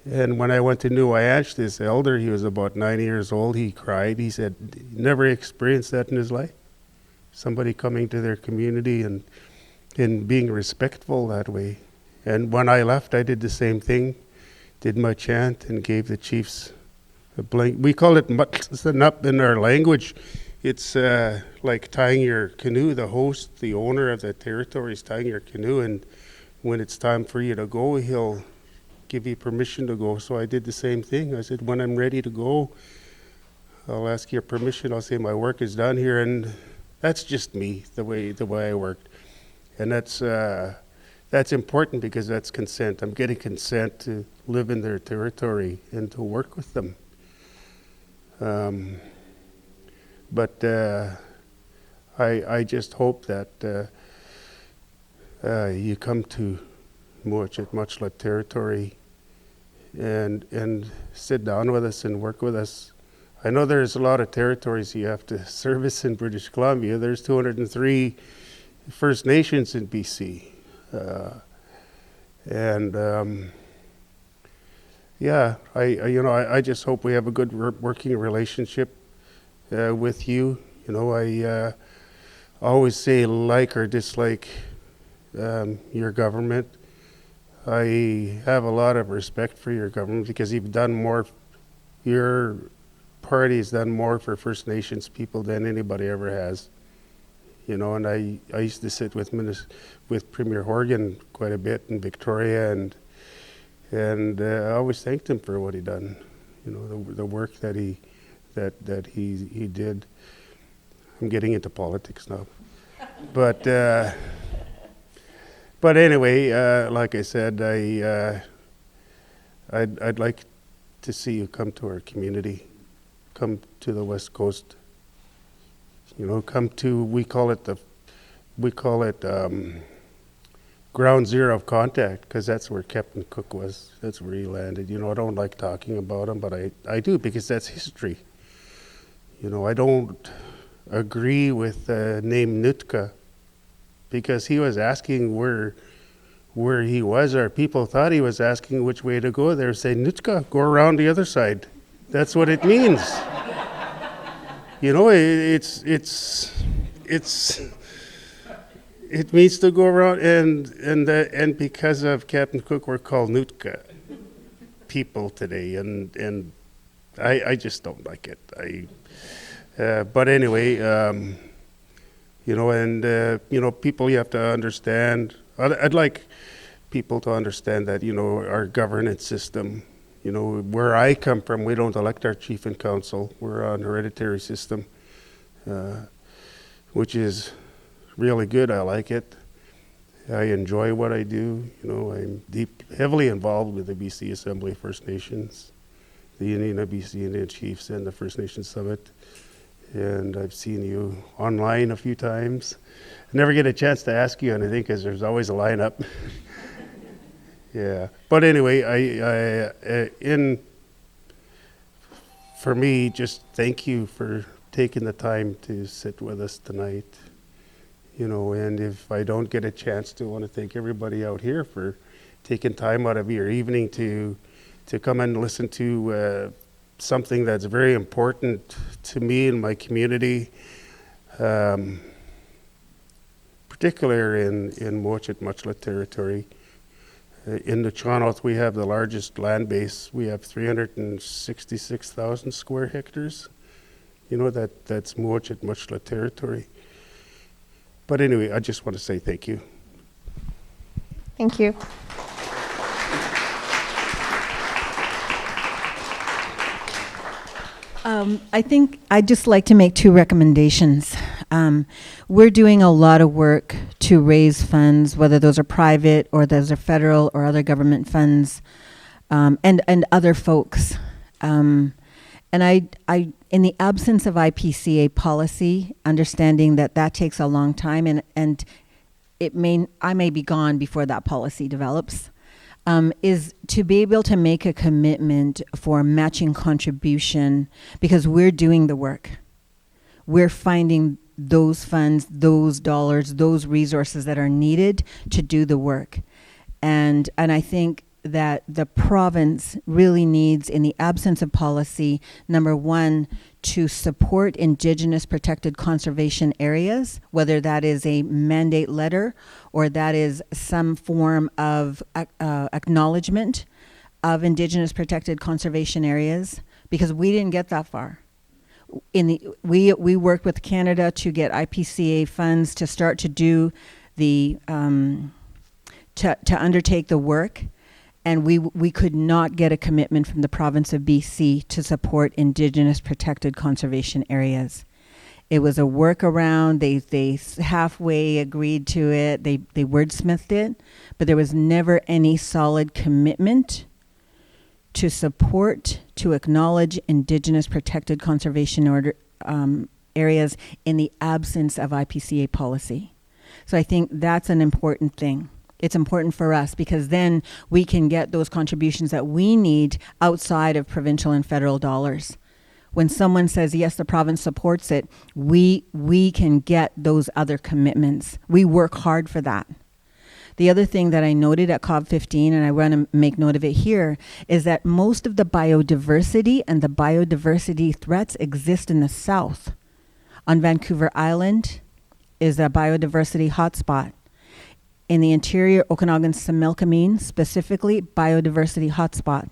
And when I went to New Wayanch, this elder, he was about 90 years old, he cried. He said, he never experienced that in his life. Somebody coming to their community and being respectful that way. And when I left, I did the same thing. Did my chant and gave the chiefs a blanket. We call it matsanap in our language. It's like tying your canoe. The host, the owner of the territory is tying your canoe, and when it's time for you to go, he'll give you permission to go. So I did the same thing. I said, when I'm ready to go, I'll ask your permission. I'll say my work is done here, and that's just me, the way I worked. And that's important because that's consent. I'm getting consent to live in their territory and to work with them. But I just hope that you come to Muchlet territory and sit down with us and work with us. I know there's a lot of territories you have to service in British Columbia. There's 203 First Nations in BC. I just hope we have a good working relationship with you. I always say like or dislike your government. I have a lot of respect for your government because you've done more. Your party's done more for First Nations people than anybody ever has. And I used to sit with Premier Horgan quite a bit in Victoria, and I always thanked him for what he done. The work that he did. I'm getting into politics now, but anyway, like I said, I'd like to see you come to our community, come to the West Coast. Come to, we call it ground zero of contact, because that's where Captain Cook was. That's where he landed. I don't like talking about him, but I do, because that's history. I don't agree with the name Nootka, because he was asking where he was, or people thought he was asking which way to go. They were saying, Nootka, go around the other side. That's what it means. You know, it means to go around and because of Captain Cook, we're called Nootka people today, and I just don't like it. But anyway, you know, and you know, people, you have to understand. I'd like people to understand that, you know, our governance system, you know, where I come from, we don't elect our chief and council. We're on hereditary system, which is really good. I like it. I enjoy what I do. You know, I'm heavily involved with the BC Assembly First Nations, the BC Indian Chiefs, and the First Nations Summit. And I've seen you online a few times. I never get a chance to ask you anything because there's always a lineup. Yeah, but anyway, for me, just thank you for taking the time to sit with us tonight. You know, and if I don't get a chance to, I want to thank everybody out here for taking time out of your evening to come and listen to something that's very important to me and my community, particularly in Mochit-Muchla territory. In the Channels, we have the largest land base. We have 366,000 square hectares. You know, that's Mochit-Muchla territory. But anyway, I just want to say thank you. Thank you. I think I'd just like to make two recommendations. We're doing a lot of work to raise funds, whether those are private or those are federal or other government funds, and other folks. And I, in the absence of IPCA policy, understanding that takes a long time, and I may be gone before that policy develops. Is to be able to make a commitment for matching contribution, because we're doing the work. We're finding those funds, those dollars, those resources that are needed to do the work. And I think that the province really needs, in the absence of policy, number one, to support Indigenous protected conservation areas, whether that is a mandate letter or that is some form of acknowledgement of Indigenous protected conservation areas, because we didn't get that far. We worked with Canada to get IPCA funds to start to do the to undertake the work. And we could not get a commitment from the province of BC to support Indigenous protected conservation areas. It was a workaround. They halfway agreed to it. They wordsmithed it, but there was never any solid commitment to support, to acknowledge Indigenous protected conservation areas in the absence of IPCA policy. So I think that's an important thing. It's important for us because then we can get those contributions that we need outside of provincial and federal dollars. When someone says, yes, the province supports it, we can get those other commitments. We work hard for that. The other thing that I noted at COP15, and I want to make note of it here, is that most of the biodiversity and the biodiversity threats exist in the south. On Vancouver Island is a biodiversity hotspot. In the interior, Okanagan-Similkameen, specifically, biodiversity hotspot.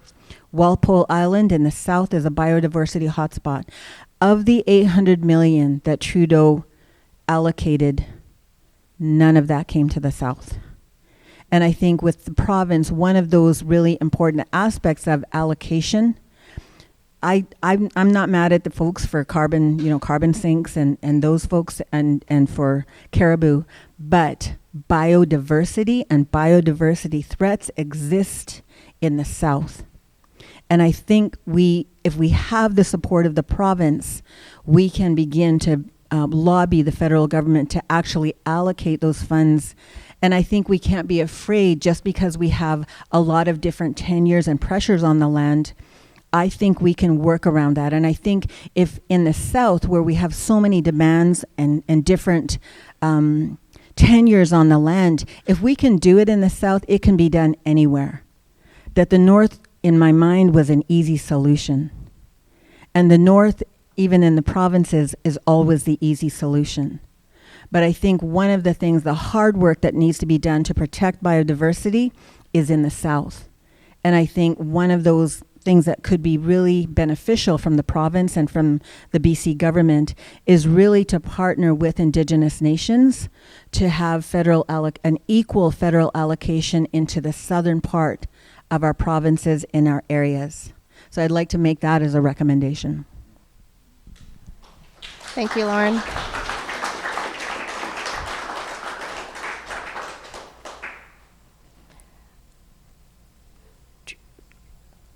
Walpole Island in the south is a biodiversity hotspot. Of the $800 million that Trudeau allocated, none of that came to the south. And I think with the province, one of those really important aspects of allocation, I'm not mad at the folks for carbon sinks and those folks and for caribou, but biodiversity and biodiversity threats exist in the south. And I think if we have the support of the province, we can begin to lobby the federal government to actually allocate those funds. And I think we can't be afraid just because we have a lot of different tenures and pressures on the land. I think we can work around that. And I think if in the south, where we have so many demands and different tenures on the land, if we can do it in the south, it can be done anywhere. That the north, in my mind, was an easy solution. And the north, even in the provinces, is always the easy solution. But I think one of the things, the hard work that needs to be done to protect biodiversity is in the south. And I think one of those things that could be really beneficial from the province and from the BC government is really to partner with Indigenous nations to have an equal federal allocation into the southern part of our provinces in our areas. So I'd like to make that as a recommendation. Thank you, Lauren.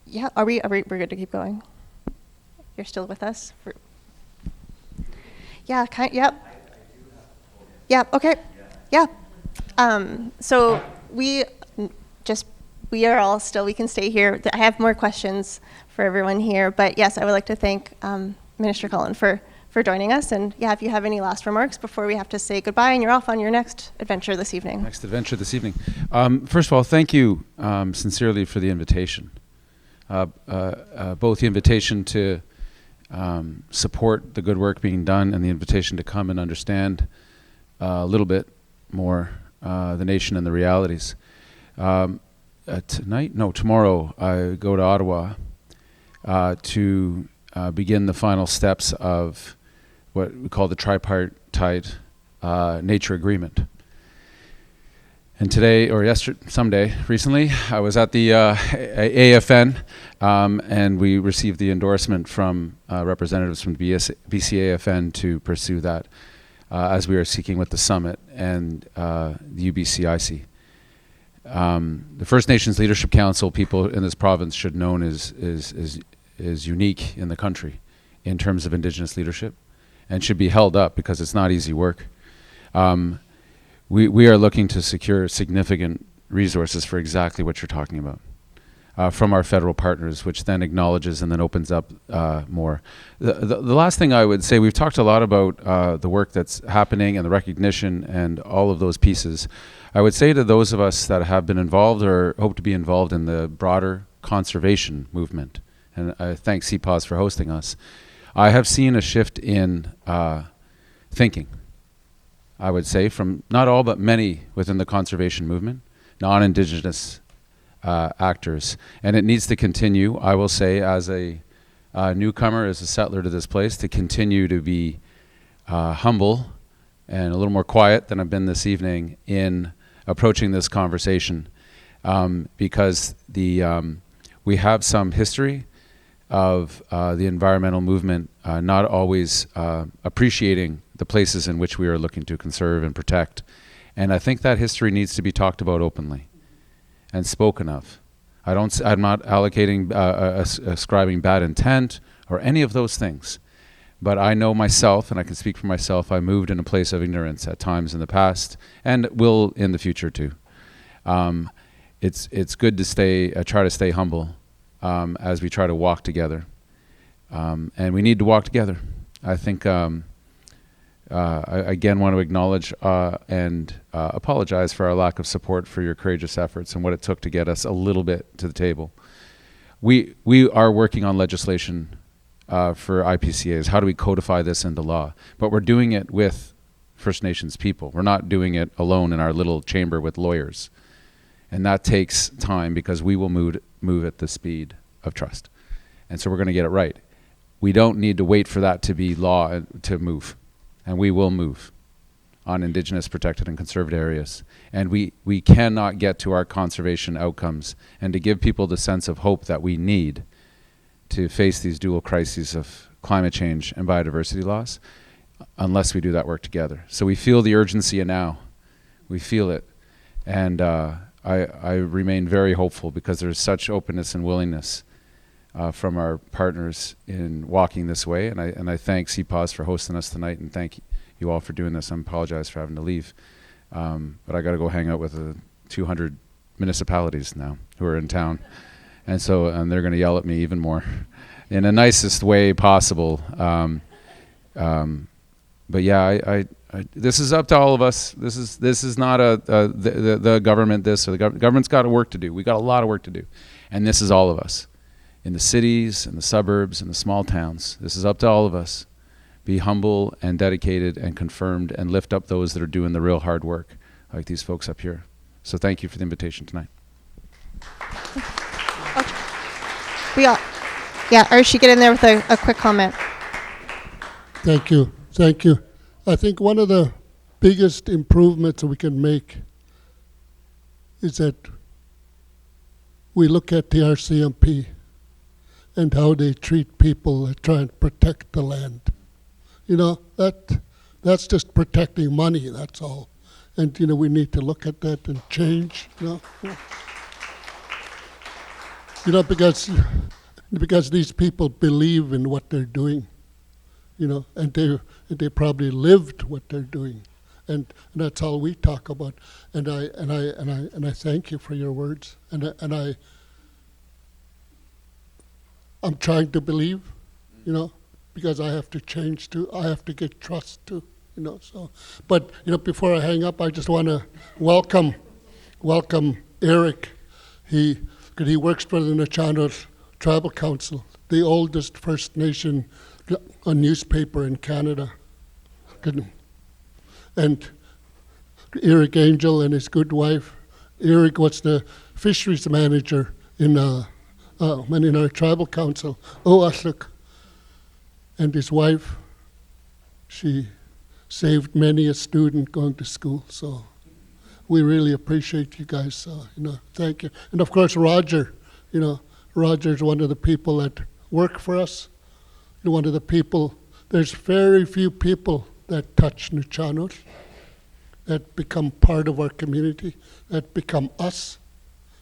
Yeah, we're good to keep going? You're still with us? Yeah, yep. Yeah, okay. Yeah. So we are all still, we can stay here. I have more questions for everyone here, but yes, I would like to thank Minister Cullen for joining us. And yeah, if you have any last remarks before we have to say goodbye and you're off on your next adventure this evening. First of all, thank you sincerely for the invitation. Both the invitation to support the good work being done and the invitation to come and understand a little bit more the nation and the realities. Tomorrow I go to Ottawa to begin the final steps of what we call the tripartite nature agreement. And today, or recently, I was at the AFN, and we received the endorsement from representatives from the BC AFN to pursue that as we are seeking with the summit and the UBCIC. The First Nations Leadership Council people in this province should know is unique in the country in terms of Indigenous leadership, and should be held up because it's not easy work. We are looking to secure significant resources for exactly what you're talking about from our federal partners, which then acknowledges and then opens up more. The last thing I would say, we've talked a lot about the work that's happening and the recognition and all of those pieces. I would say to those of us that have been involved or hope to be involved in the broader conservation movement, and I thank CPAWS for hosting us, I have seen a shift in thinking, I would say, from not all but many within the conservation movement, non-Indigenous actors. And it needs to continue, I will say, as a newcomer, as a settler to this place, to continue to be humble and a little more quiet than I've been this evening in approaching this conversation, because we have some history of the environmental movement not always appreciating the places in which we are looking to conserve and protect. And I think that history needs to be talked about openly and spoken of. I'm not allocating, ascribing bad intent or any of those things. But I know myself, and I can speak for myself, I moved in a place of ignorance at times in the past, and will in the future too. It's good to try to stay humble as we try to walk together. And we need to walk together. I think I again want to acknowledge and apologize for our lack of support for your courageous efforts and what it took to get us a little bit to the table. We are working on legislation for IPCAs. How do we codify this into law? But we're doing it with First Nations people. We're not doing it alone in our little chamber with lawyers. And that takes time because we will move at the speed of trust. And so we're going to get it right. We don't need to wait for that to be law to move. And we will move on Indigenous protected and conserved areas. And we cannot get to our conservation outcomes and to give people the sense of hope that we need to face these dual crises of climate change and biodiversity loss unless we do that work together. So we feel the urgency now. We feel it. And I remain very hopeful because there's such openness and willingness from our partners in walking this way. And I thank CPAWS for hosting us tonight, and thank you all for doing this. I apologize for having to leave. But I got to go hang out with 200 municipalities now who are in town. And they're going to yell at me even more in the nicest way possible. But yeah, this is up to all of us. This is not the government this or the government's got work to do. We got a lot of work to do. And this is all of us. in the cities, in the suburbs, in the small towns. This is up to all of us. Be humble and dedicated and confirmed and lift up those that are doing the real hard work, like these folks up here. So thank you for the invitation tonight. Archie, get in there with a quick comment. Thank you. Thank you. I think one of the biggest improvements that we can make is that we look at the RCMP and how they treat people that try and protect the land. You know, that's just protecting money, that's all. And, you know, we need to look at that and change, you know. You know, because these people believe in what they're doing, you know, and they probably lived what they're doing. And that's all we talk about. And I thank you for your words. And I'm trying to believe, you know, because I have to change too. I have to get trust too, you know. So, but you know, before I hang up, I just want to welcome Eric. He works for the Nachanos Tribal Council, the oldest First Nation newspaper in Canada. And Eric Angel and his good wife. Eric was the fisheries manager in our tribal council. And his wife, she saved many a student going to school. So we really appreciate you guys. You know, thank you. And of course, Roger. You know, Roger's one of the people that work for us. You know, one of the people. There's very few people that touch Nuchanos, that become part of our community, that become us.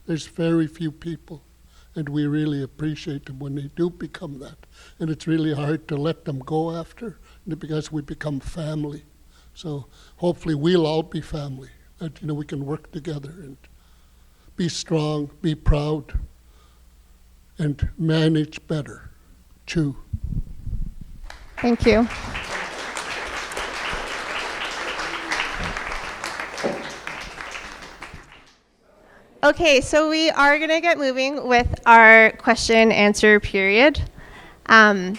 There's very few people, and we really appreciate them when they do become that. And it's really hard to let them go after, because we become family. So hopefully we'll all be family, that, you know, we can work together and be strong, be proud, and manage better. Chew. Thank you. Okay, so we are going to get moving with our question and answer period. I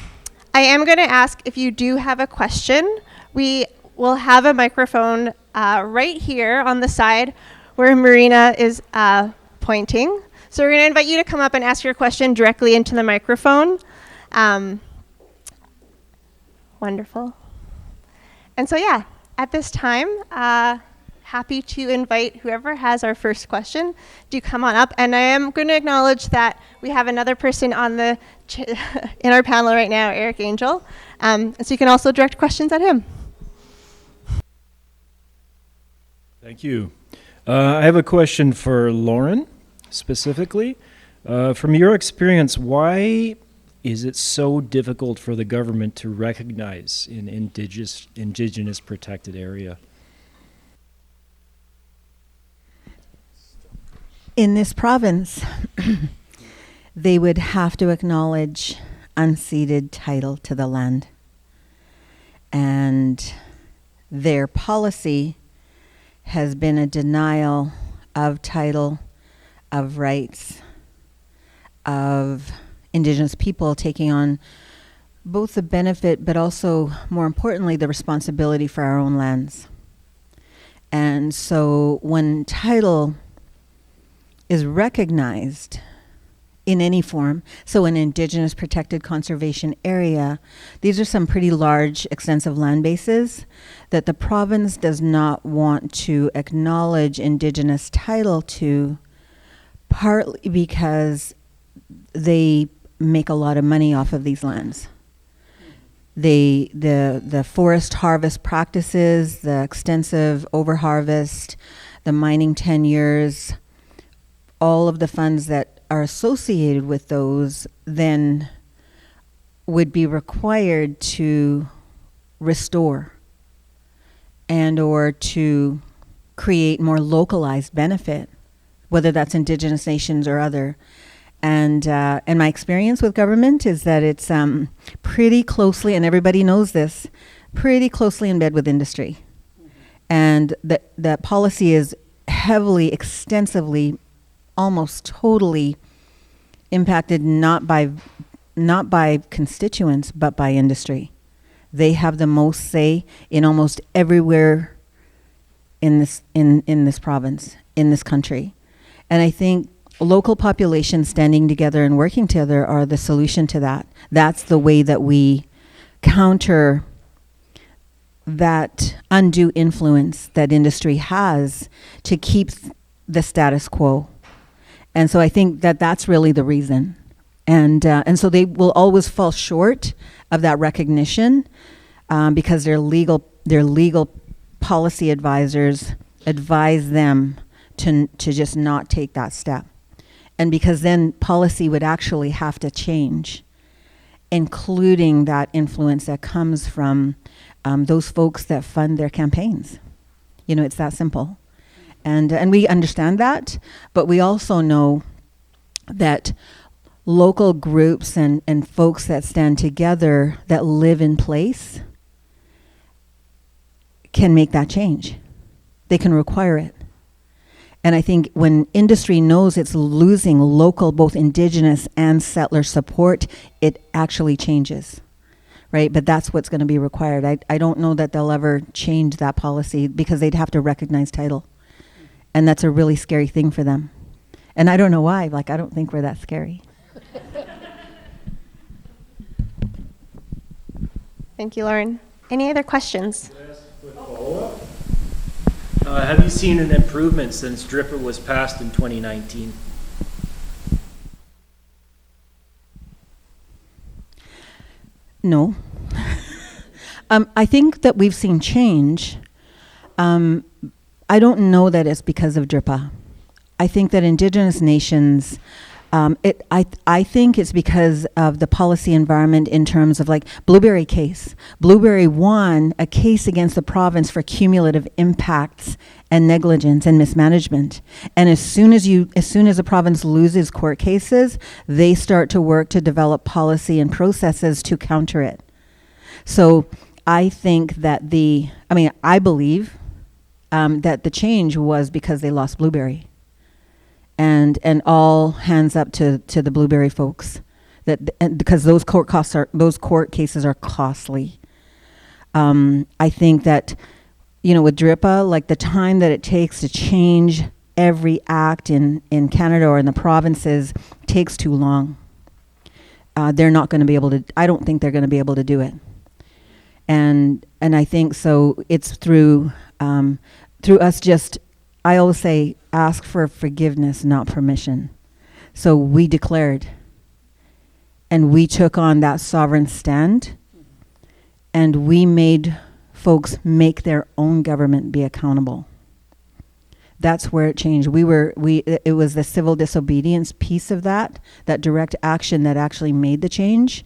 am going to ask if you do have a question. We will have a microphone right here on the side where Marina is pointing. So we're going to invite you to come up and ask your question directly into the microphone. Wonderful. And so, yeah, at this time, happy to invite whoever has our first question to come on up. And I am going to acknowledge that we have another person on the in our panel right now, Eric Angel. So you can also direct questions at him. Thank you. I have a question for Lauren, specifically. From your experience, why is it so difficult for the government to recognize an indigenous protected area? In this province, they would have to acknowledge unceded title to the land. And their policy has been a denial of title, of rights, of Indigenous people taking on both the benefit, but also, more importantly, the responsibility for our own lands. And so when title is recognized in any form, so an Indigenous protected conservation area, these are some pretty large, extensive land bases that the province does not want to acknowledge Indigenous title to, partly because they make a lot of money off of these lands. The forest harvest practices, the extensive overharvest, the mining tenures, all of the funds that are associated with those then would be required to restore and or to create more localized benefit, whether that's Indigenous nations or other. And my experience with government is that it's pretty closely, and everybody knows this, pretty closely in bed with industry. And that policy is heavily, extensively, almost totally impacted not by constituents, but by industry. They have the most say in almost everywhere in this province, in this country. And I think local populations standing together and working together are the solution to that. That's the way that we counter that undue influence that industry has to keep the status quo. And so I think that that's really the reason. And so they will always fall short of that recognition because their legal policy advisors advise them to just not take that step. And because then policy would actually have to change, including that influence that comes from those folks that fund their campaigns. You know, it's that simple. And we understand that, but we also know that local groups and folks that stand together that live in place can make that change. They can require it. And I think when industry knows it's losing local, both Indigenous and settler support, it actually changes, right? But that's what's going to be required. I don't know that they'll ever change that policy because they'd have to recognize title. And that's a really scary thing for them. And I don't know why. Like, I don't think we're that scary. Thank you, Lauren. Any other questions? Have you seen an improvement since DRIPA was passed in 2019? No. I think that we've seen change. I don't know that it's because of DRIPA. I think that Indigenous nations, I think it's because of the policy environment in terms of like Blueberry case. Blueberry won a case against the province for cumulative impacts and negligence and mismanagement. And as soon as the province loses court cases, they start to work to develop policy and processes to counter it. So I think that I believe that the change was because they lost Blueberry. And all hands up to the Blueberry folks, because those court cases are costly. I think that, with DRIPA, like the time that it takes to change every act in Canada or in the provinces takes too long. They're not going to be able to. I don't think they're going to be able to do it. And I think so. It's through us just. I always say, ask for forgiveness, not permission. So we declared, and we took on that sovereign stand, and we made folks make their own government be accountable. That's where it changed. It was the civil disobedience piece of that direct action that actually made the change.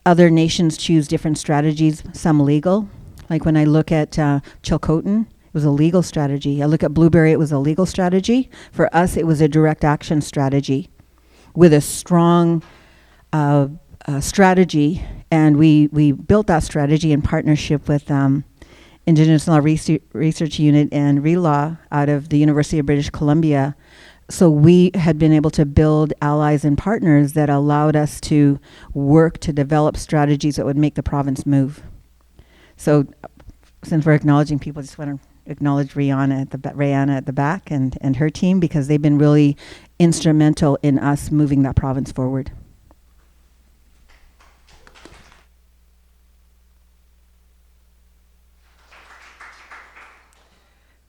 Other nations choose different strategies, some legal. Like when I look at Chilcotin, it was a legal strategy. I look at Blueberry, it was a legal strategy. For us, it was a direct action strategy with a strong strategy. And we built that strategy in partnership with Indigenous Law Research Unit and RELAW out of the University of British Columbia. So we had been able to build allies and partners that allowed us to work to develop strategies that would make the province move. So since we're acknowledging people, I just want to acknowledge Rihanna at the back and her team, because they've been really instrumental in us moving that province forward.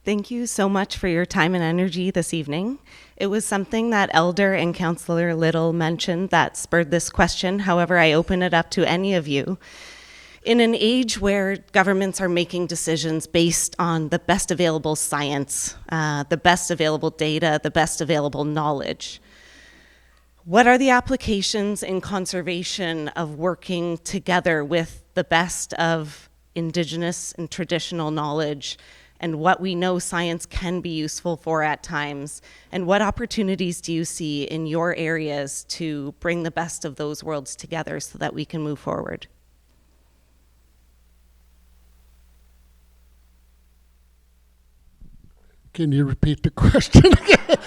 Thank you so much for your time and energy this evening. It was something that Elder and Councillor Little mentioned that spurred this question. However, I open it up to any of you. In an age where governments are making decisions based on the best available science, the best available data, the best available knowledge, what are the applications in conservation of working together with the best of Indigenous and traditional knowledge and what we know science can be useful for at times? And what opportunities do you see in your areas to bring the best of those worlds together so that we can move forward? Can you repeat the question?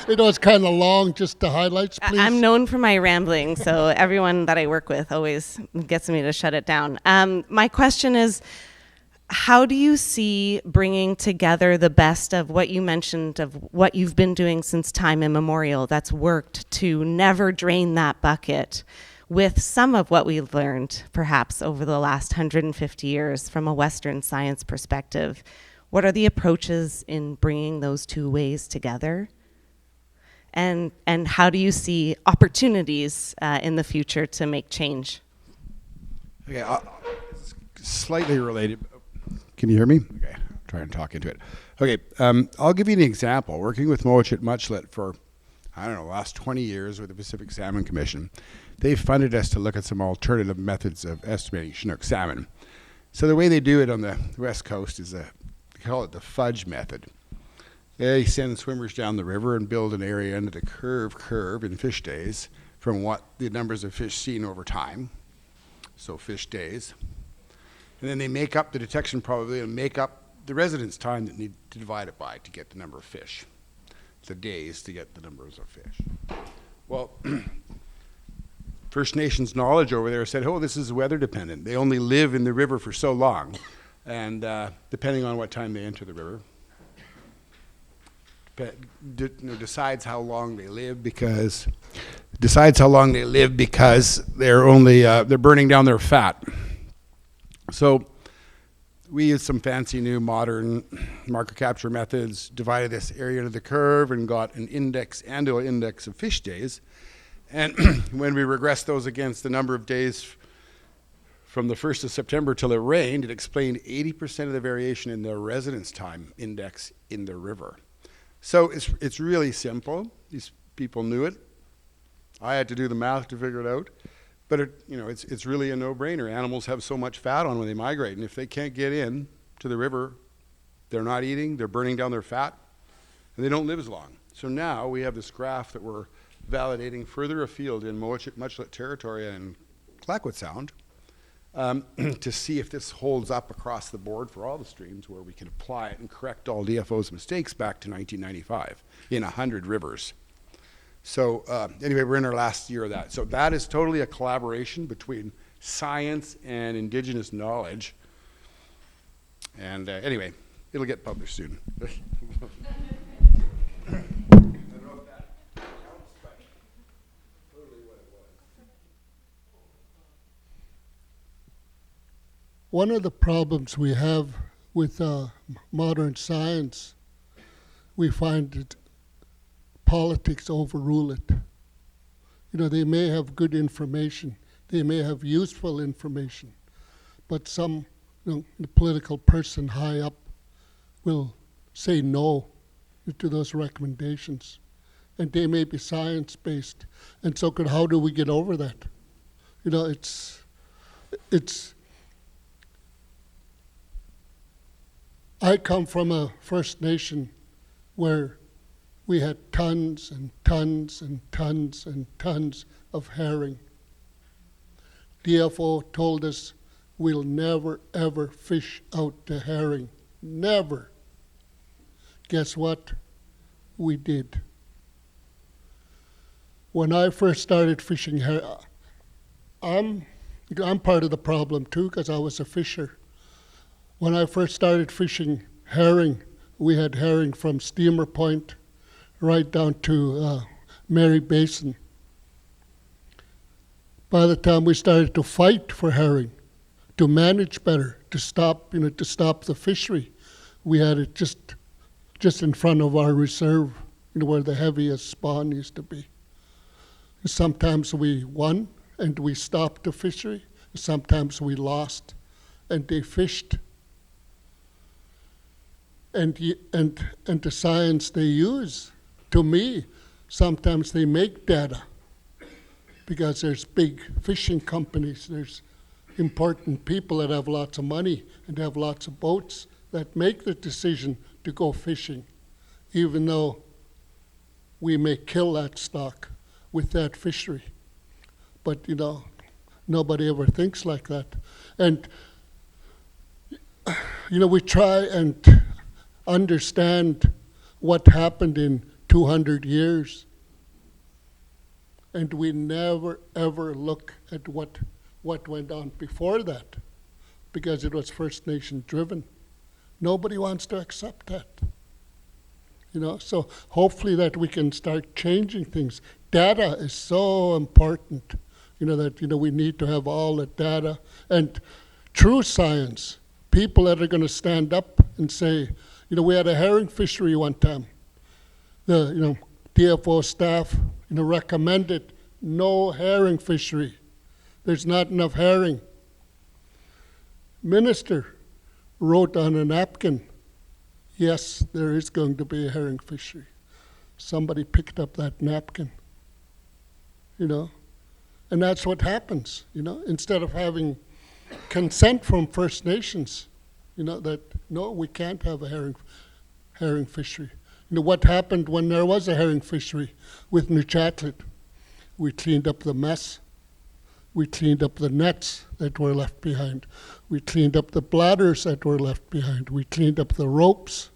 It was kind of long, just the highlights, please. I'm known for my rambling, so everyone that I work with always gets me to shut it down. My question is, how do you see bringing together the best of what you mentioned, of what you've been doing since time immemorial that's worked to never drain that bucket, with some of what we've learned perhaps over the last 150 years from a Western science perspective? What are the approaches in bringing those two ways together? And how do you see opportunities in the future to make change? Okay, it's slightly related. Can you hear me? Okay, I'll try and talk into it. Okay, I'll give you an example. Working with Moachit Muchlet for, I don't know, the last 20 years with the Pacific Salmon Commission, they've funded us to look at some alternative methods of estimating Chinook salmon. So the way they do it on the West Coast is they call it the fudge method. They send swimmers down the river and build an area under the curve in fish days from what the numbers of fish seen over time, so fish days. And then they make up the detection probability and make up the residence time that need to divide it by to get the number of fish, the days to get the numbers of fish. Well, First Nations knowledge over there said, oh, this is weather dependent. They only live in the river for so long, and depending on what time they enter the river, decides how long they live because they're only they're burning down their fat. So we used some fancy new modern marker capture methods, divided this area into the curve and got an annual index of fish days. And when we regressed those against the number of days from the 1st of September till it rained, it explained 80% of the variation in the residence time index in the river. So it's really simple. These people knew it. I had to do the math to figure it out. But it's really a no-brainer. Animals have so much fat on when they migrate, and if they can't get in to the river, they're not eating, they're burning down their fat, and they don't live as long. So now we have this graph that we're validating further afield in Moachit Muchlet territory and Clayoquot Sound to see if this holds up across the board for all the streams, where we can apply it and correct all DFO's mistakes back to 1995 in 100 rivers. So anyway, we're in our last year of that. So that is totally a collaboration between science and indigenous knowledge. And anyway, it'll get published soon. One of the problems we have with modern science, we find that politics overrule it. They may have good information, they may have useful information, but some the political person high up will say no to those recommendations, and they may be science-based. And so how do we get over that? I come from a First Nation where we had tons and tons and tons and tons of herring. DFO told us we'll never ever fish out the herring. Never. Guess what? We did. When I first started fishing herring, I'm part of the problem too, because I was a fisher. When I first started fishing herring, we had herring from Steamer Point right down to Mary Basin. By the time we started to fight for herring, to manage better, to stop the fishery, we had it just in front of our reserve, where the heaviest spawn used to be. Sometimes we won and we stopped the fishery. Sometimes we lost and they fished. And the science they use, to me, sometimes they make data, because there's big fishing companies, there's important people that have lots of money and have lots of boats that make the decision to go fishing, even though we may kill that stock with that fishery. But nobody ever thinks like that. And we try and understand what happened in 200 years. And we never, ever look at what went on before that, because it was First Nation driven. Nobody wants to accept that. So hopefully that we can start changing things. Data is so important, that we need to have all the data and true science. People that are going to stand up and say, we had a herring fishery one time. The DFO staff recommended no herring fishery. There's not enough herring. Minister wrote on a napkin, yes, there is going to be a herring fishery. Somebody picked up that napkin, and that's what happens, instead of having consent from First Nations, that no, we can't have a herring fishery. What happened when there was a herring fishery with Nuchatlet? We cleaned up the mess. We cleaned up the nets that were left behind. We cleaned up the bladders that were left behind. We cleaned up the ropes,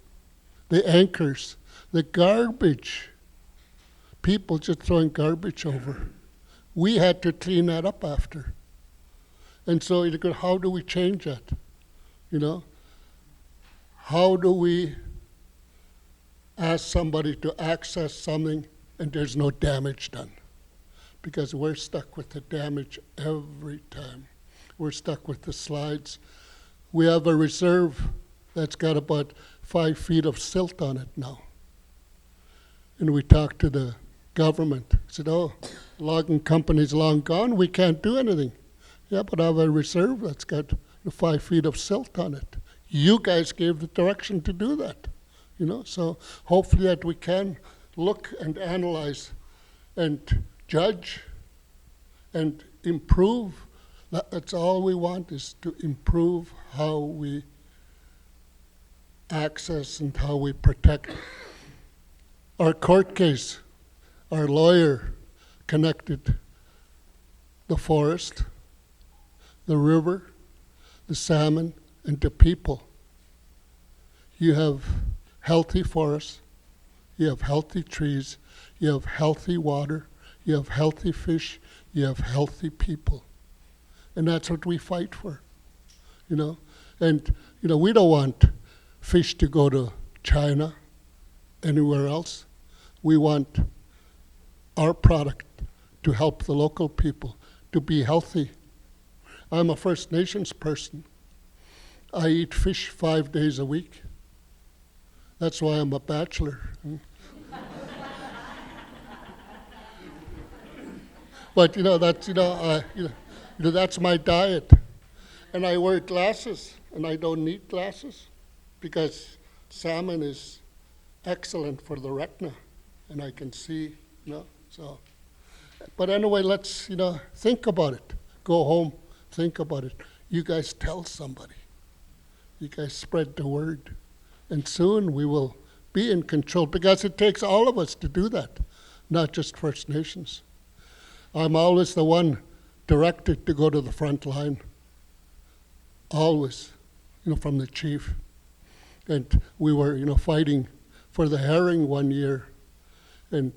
the anchors, the garbage. People just throwing garbage over. We had to clean that up after. And so how do we change that? How do we ask somebody to access something and there's no damage done? Because we're stuck with the damage every time. We're stuck with the slides. We have a reserve that's got about 5 feet of silt on it now. And we talked to the government. Said, logging company's long gone, we can't do anything. Yeah, but I have a reserve that's got 5 feet of silt on it. You guys gave the direction to do that. So hopefully that we can look and analyze and judge and improve. That's all we want, is to improve how we access and how we protect. Our court case, our lawyer connected the forest, the river, the salmon, and the people. You have healthy forests, you have healthy trees, you have healthy water, you have healthy fish, you have healthy people. And that's what we fight for, And, we don't want fish to go to China, anywhere else. We want our product to help the local people, to be healthy. I'm a First Nations person. I eat fish 5 days a week. That's why I'm a bachelor. But that's my diet. And I wear glasses, and I don't need glasses because salmon is excellent for the retina, and I can see, so. But anyway, let's, think about it. Go home, think about it. You guys tell somebody. You guys spread the word. And soon we will be in control, because it takes all of us to do that, not just First Nations. I'm always the one directed to go to the front line. Always, from the chief. And we were, fighting for the herring one year. And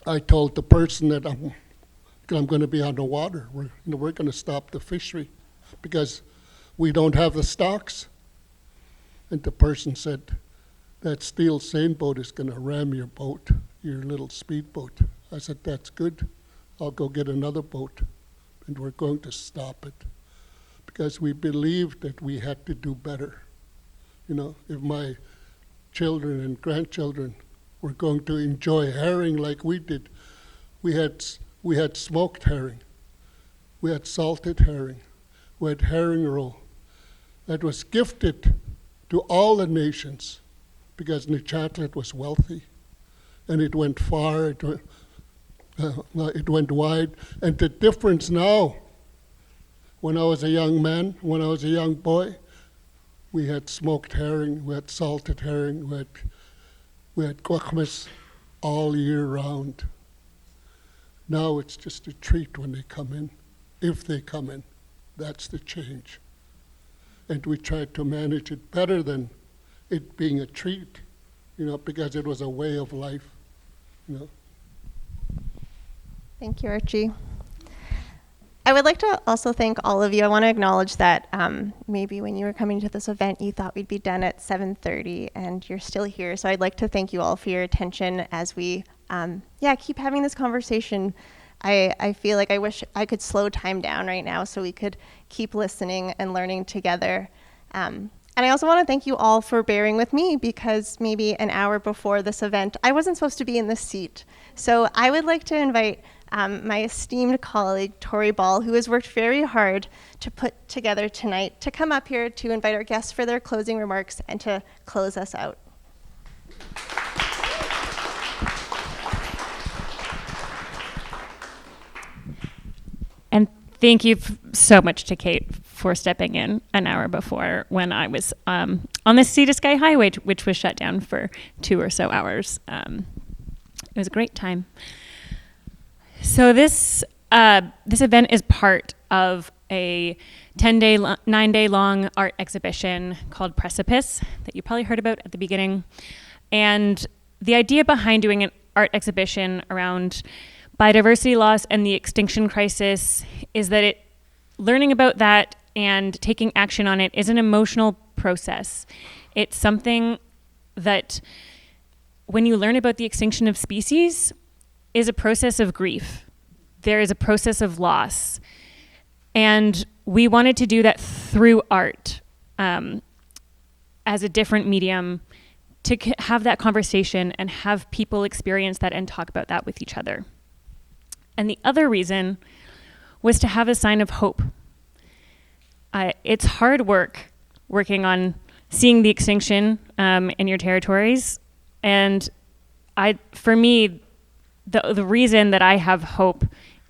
I told the person that I'm going to be on the water. We're going to stop the fishery because we don't have the stocks. And the person said, that steel sailboat is going to ram your boat, your little speedboat. I said, that's good. I'll go get another boat, and we're going to stop it. Because we believed that we had to do better. If my children and grandchildren were going to enjoy herring like we did, we had smoked herring, we had salted herring, we had herring roe that was gifted to all the nations because Nuchatlet was wealthy, and it went far, it went wide. And the difference now, when I was a young man, when I was a young boy, we had smoked herring, we had salted herring, we had kwakmas all year round. Now it's just a treat when they come in, if they come in. That's the change. and we tried to manage it better than it being a treat, because it was a way of life, Thank you, Archie. I would like to also thank all of you. I want to acknowledge that maybe when you were coming to this event, you thought we'd be done at 7:30, and you're still here. So I'd like to thank you all for your attention as we, keep having this conversation. I feel like I wish I could slow time down right now so we could keep listening and learning together. And I also want to thank you all for bearing with me, because maybe an hour before this event, I wasn't supposed to be in this seat. So I would like to invite my esteemed colleague, Tori Ball, who has worked very hard to put together tonight, to come up here to invite our guests for their closing remarks and to close us out. And thank you so much to Kate for stepping in an hour before when I was on the Sea to Sky Highway, which was shut down for 2 or so hours. It was a great time. So this event is part of a 9-day long art exhibition called Precipice that you probably heard about at the beginning. And the idea behind doing an art exhibition around biodiversity loss and the extinction crisis is that learning about that and taking action on it is an emotional process. It's something that, when you learn about the extinction of species, is a process of grief. There is a process of loss. And we wanted to do that through art as a different medium to have that conversation and have people experience that and talk about that with each other. And the other reason was to have a sign of hope. It's hard work working on seeing the extinction in your territories. And for me, the reason that I have hope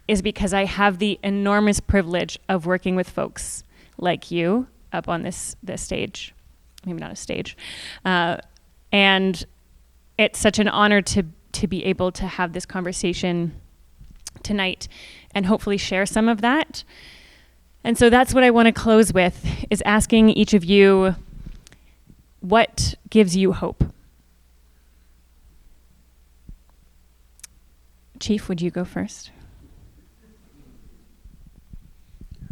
is because I have the enormous privilege of working with folks like you up on this stage. Maybe not a stage. And it's such an honor to be able to have this conversation tonight and hopefully share some of that. And so that's what I want to close with, is asking each of you, what gives you hope? Chief, would you go first?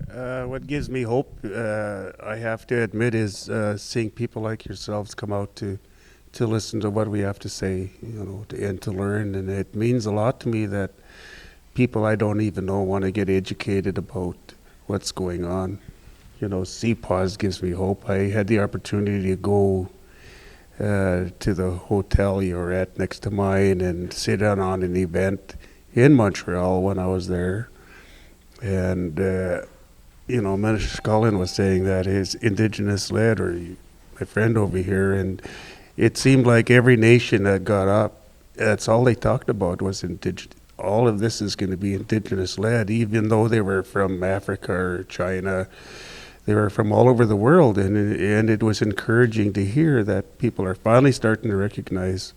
What gives me hope, I have to admit, is seeing people like yourselves come out to listen to what we have to say, and to learn. And it means a lot to me that people I don't even know want to get educated about what's going on. CPAWS gives me hope. I had the opportunity to go to the hotel you were at next to mine and sit in on an event in Montreal when I was there. And, Minister Scullin was saying that is Indigenous led, or my friend over here, and it seemed like every nation that got up, that's all they talked about was Indigenous. All of this is going to be Indigenous led, even though they were from Africa or China. They were from all over the world, and it was encouraging to hear that people are finally starting to recognize,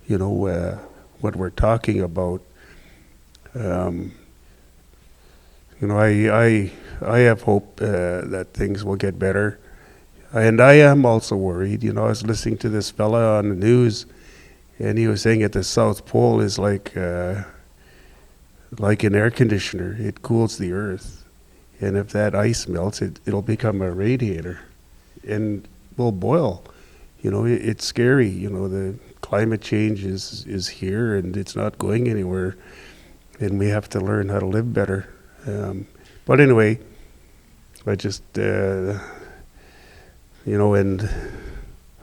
what we're talking about. I have hope that things will get better, and I am also worried. I was listening to this fella on the news, and he was saying that the South Pole is like an air conditioner. It cools the earth. And if that ice melts, it'll become a radiator and will boil. It's scary. The climate change is here and it's not going anywhere. And we have to learn how to live better. But anyway, I just, and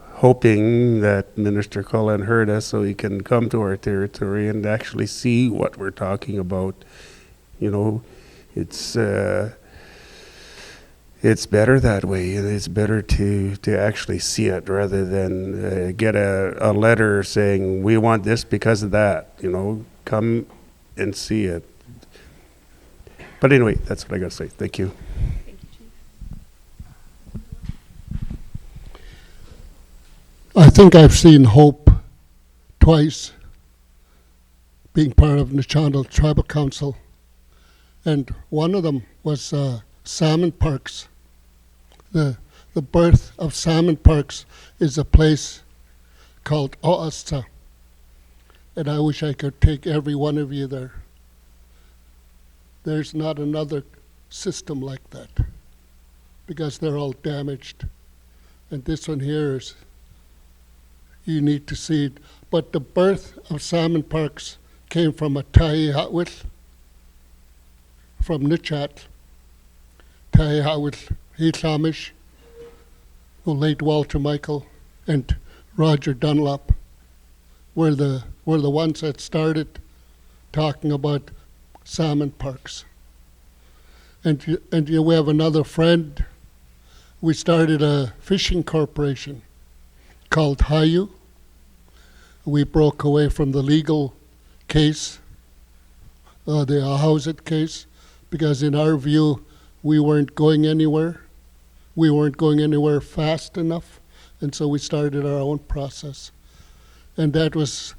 hoping that Minister Cullen heard us so he can come to our territory and actually see what we're talking about. It's better that way, and it's better to actually see it rather than get a letter saying we want this because of that. Come and see it. But anyway, that's what I got to say. Thank you. I think I've seen hope twice being part of Nechando Tribal Council. And one of them was salmon parks. The the birth of salmon parks is a place called Oasta. And I wish I could take every one of you there. There's not another system like that because they're all damaged. And this one here is, you need to see it. But the birth of salmon parks came from a Tai Hatwit from Nichat. Tai Hatwit, Hitlamish, the late Walter Michael, and Roger Dunlop were the ones that started talking about salmon parks. And we have another friend. We started a fishing corporation called Hayu. We broke away from the legal case, the Howsett case, because in our view, we weren't going anywhere. We weren't going anywhere fast enough, and so we started our own process. And that was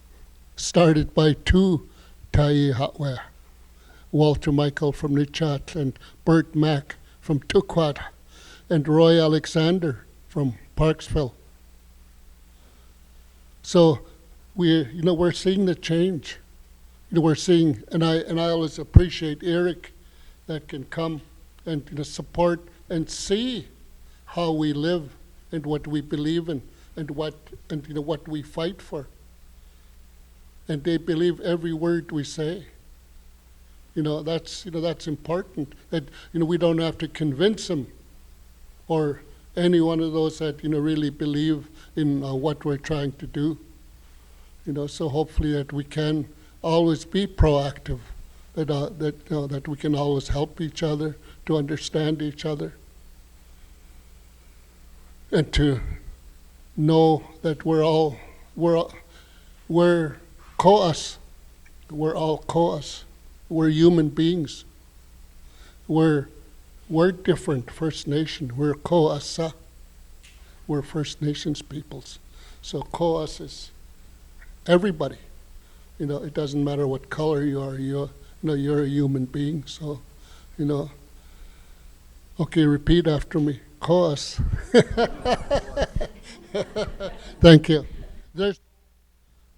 started by two Tai Hatwe, Walter Michael from Nichat and Bert Mack from Tukwat and Roy Alexander from Parksville. So we're seeing the change. We're seeing, and I always appreciate Eric that can come and support and see how we live and what we believe in and what we fight for. And they believe every word we say. That's important. That we don't have to convince them, or any one of those that really believe in what we're trying to do. So hopefully that we can always be proactive. That we can always help each other, to understand each other, and to know that we're ko'as. We're all ko'as. We're human beings. We're different First Nation. We're ko'asa. We're First Nations peoples. So ko'as is everybody. It doesn't matter what color you are. You're a human being. So, okay, repeat after me. Ko'as. Thank you.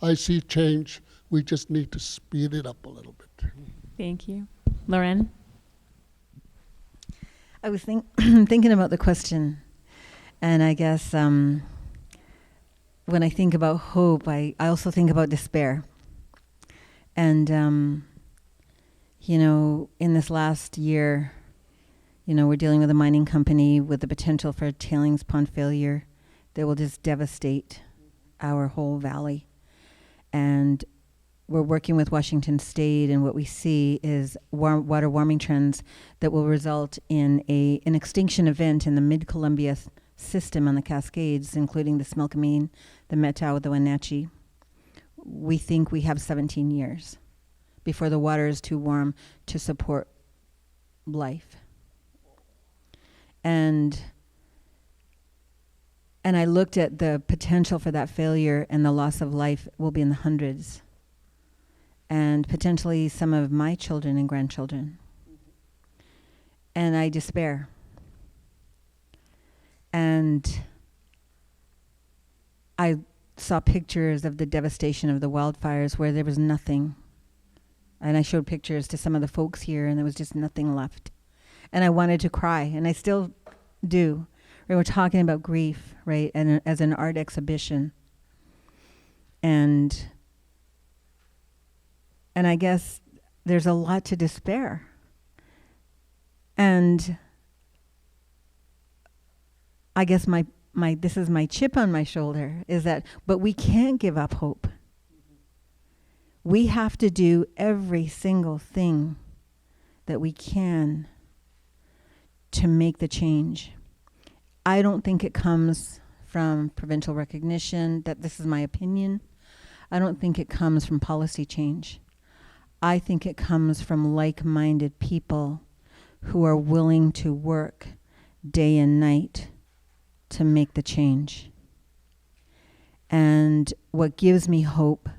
I see change. We just need to speed it up a little bit. Thank you. Lauren? I was thinking about the question, and I guess when I think about hope, I also think about despair. And, in this last year, we're dealing with a mining company with the potential for a tailings pond failure that will just devastate our whole valley. And we're working with Washington State, and what we see is water warming trends that will result in an extinction event in the mid-Columbia system on the Cascades, including the Smilkameen, the Metau, the Wenatchee. We think we have 17 years before the water is too warm to support life. And I looked at the potential for that failure, and the loss of life will be in the hundreds, and potentially some of my children and grandchildren. And I despair. And I saw pictures of the devastation of the wildfires where there was nothing. And I showed pictures to some of the folks here, and there was just nothing left. And I wanted to cry, and I still do. We're talking about grief, right, and as an art exhibition. And I guess there's a lot to despair. And I guess this is my chip on my shoulder, is that, but we can't give up hope. We have to do every single thing that we can to make the change. I don't think it comes from provincial recognition, that this is my opinion. I don't think it comes from policy change. I think it comes from like-minded people who are willing to work day and night to make the change. And what gives me hope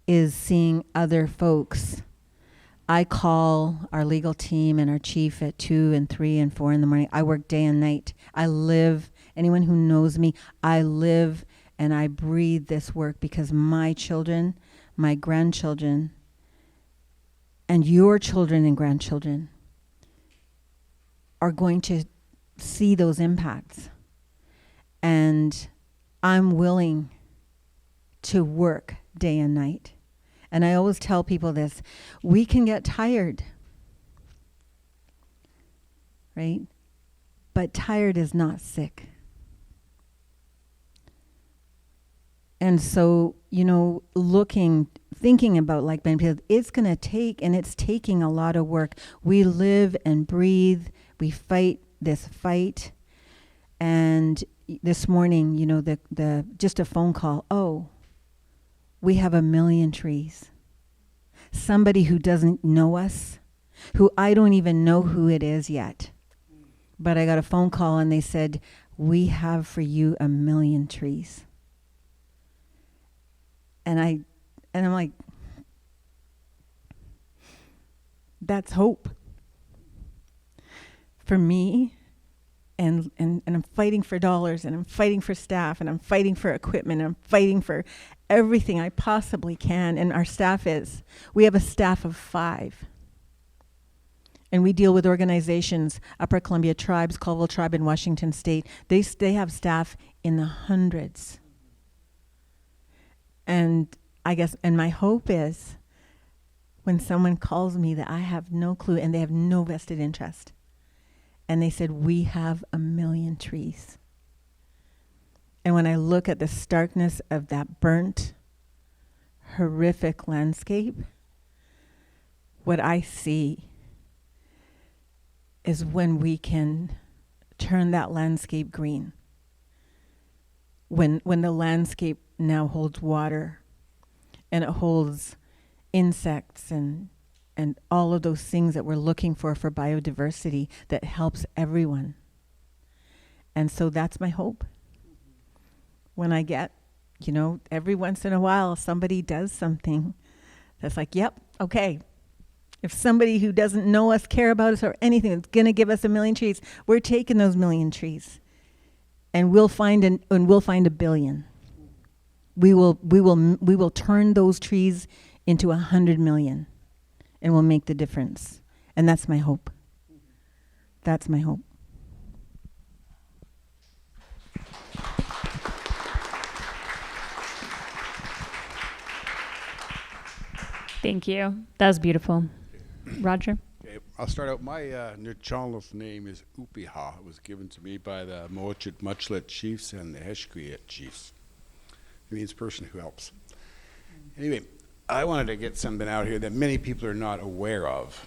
is seeing other folks I call our legal team and our chief at 2 and 3 and 4 in the morning. I work day and night. I live, anyone who knows me, I live and I breathe this work because my children, my grandchildren, and your children and grandchildren are going to see those impacts. And I'm willing to work day and night. And I always tell people this, we can get tired, right? But tired is not sick. And so, thinking about like Ben, it's going to take, and it's taking a lot of work. We live and breathe. We fight this fight. And this morning, just a phone call. Oh, we have 1 million trees. Somebody who doesn't know us, who I don't even know who it is yet. But I got a phone call and they said, we have for you 1 million trees. And I'm like, that's hope for me. And I'm fighting for dollars, and I'm fighting for staff, and I'm fighting for equipment, and I'm fighting for everything I possibly can. And our staff we have a staff of 5. And we deal with organizations, Upper Columbia Tribes, Colville Tribe in Washington State. They have staff in the hundreds. And I guess, and my hope is when someone calls me that I have no clue and they have no vested interest, and they said, we have 1 million trees. And when I look at the starkness of that burnt, horrific landscape, what I see is when we can turn that landscape green. When the landscape now holds water, and it holds insects and all of those things that we're looking for biodiversity that helps everyone. And so that's my hope. When I get, every once in a while somebody does something that's like, yep, okay. If somebody who doesn't know us, care about us, or anything that's going to give us 1 million trees, we're taking those 1 million trees. And we'll find 1 billion. We will turn those trees into 100 million, and we'll make the difference. And that's my hope. That's my hope. Thank you. That was beautiful. Roger? Okay, I'll start out. My Nutchanlith name is Upiha. It was given to me by the Mochit Muchlet chiefs and the Heshkuyet chiefs. It means person who helps. Anyway, I wanted to get something out here that many people are not aware of,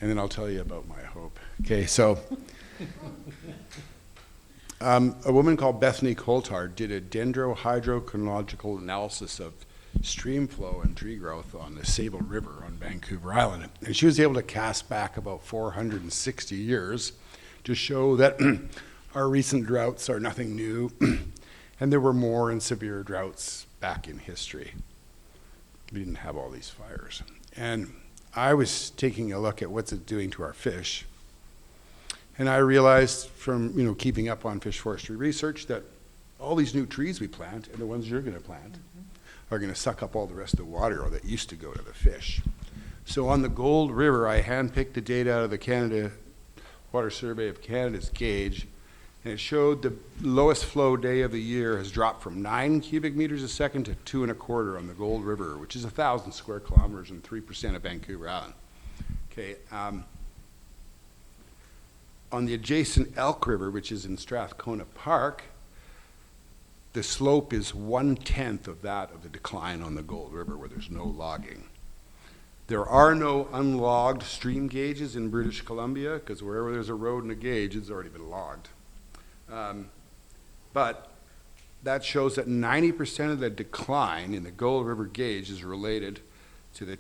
and then I'll tell you about my hope. Okay, so a woman called Bethany Coulthard did a dendrohydrochronological analysis of stream flow and tree growth on the Sable River on Vancouver Island. And she was able to cast back about 460 years to show that our recent droughts are nothing new, and there were more and severe droughts back in history. We didn't have all these fires. And I was taking a look at what's it doing to our fish. And I realized from keeping up on fish forestry research that all these new trees we plant and the ones you're going to plant are going to suck up all the rest of the water that used to go to the fish. So on the Gold River, I handpicked the data out of the Canada Water Survey of Canada's gauge, and it showed the lowest flow day of the year has dropped from 9 cubic meters a second to 2.25 on the Gold River, which is 1,000 square kilometers and 3% of Vancouver Island. Okay. On the adjacent Elk River, which is in Strathcona Park, the slope is 1/10 of that of the decline on the Gold River, where there's no logging. There are no unlogged stream gauges in British Columbia, because wherever there's a road and a gauge, it's already been logged. But that shows that 90% of the decline in the Gold River gauge is related to the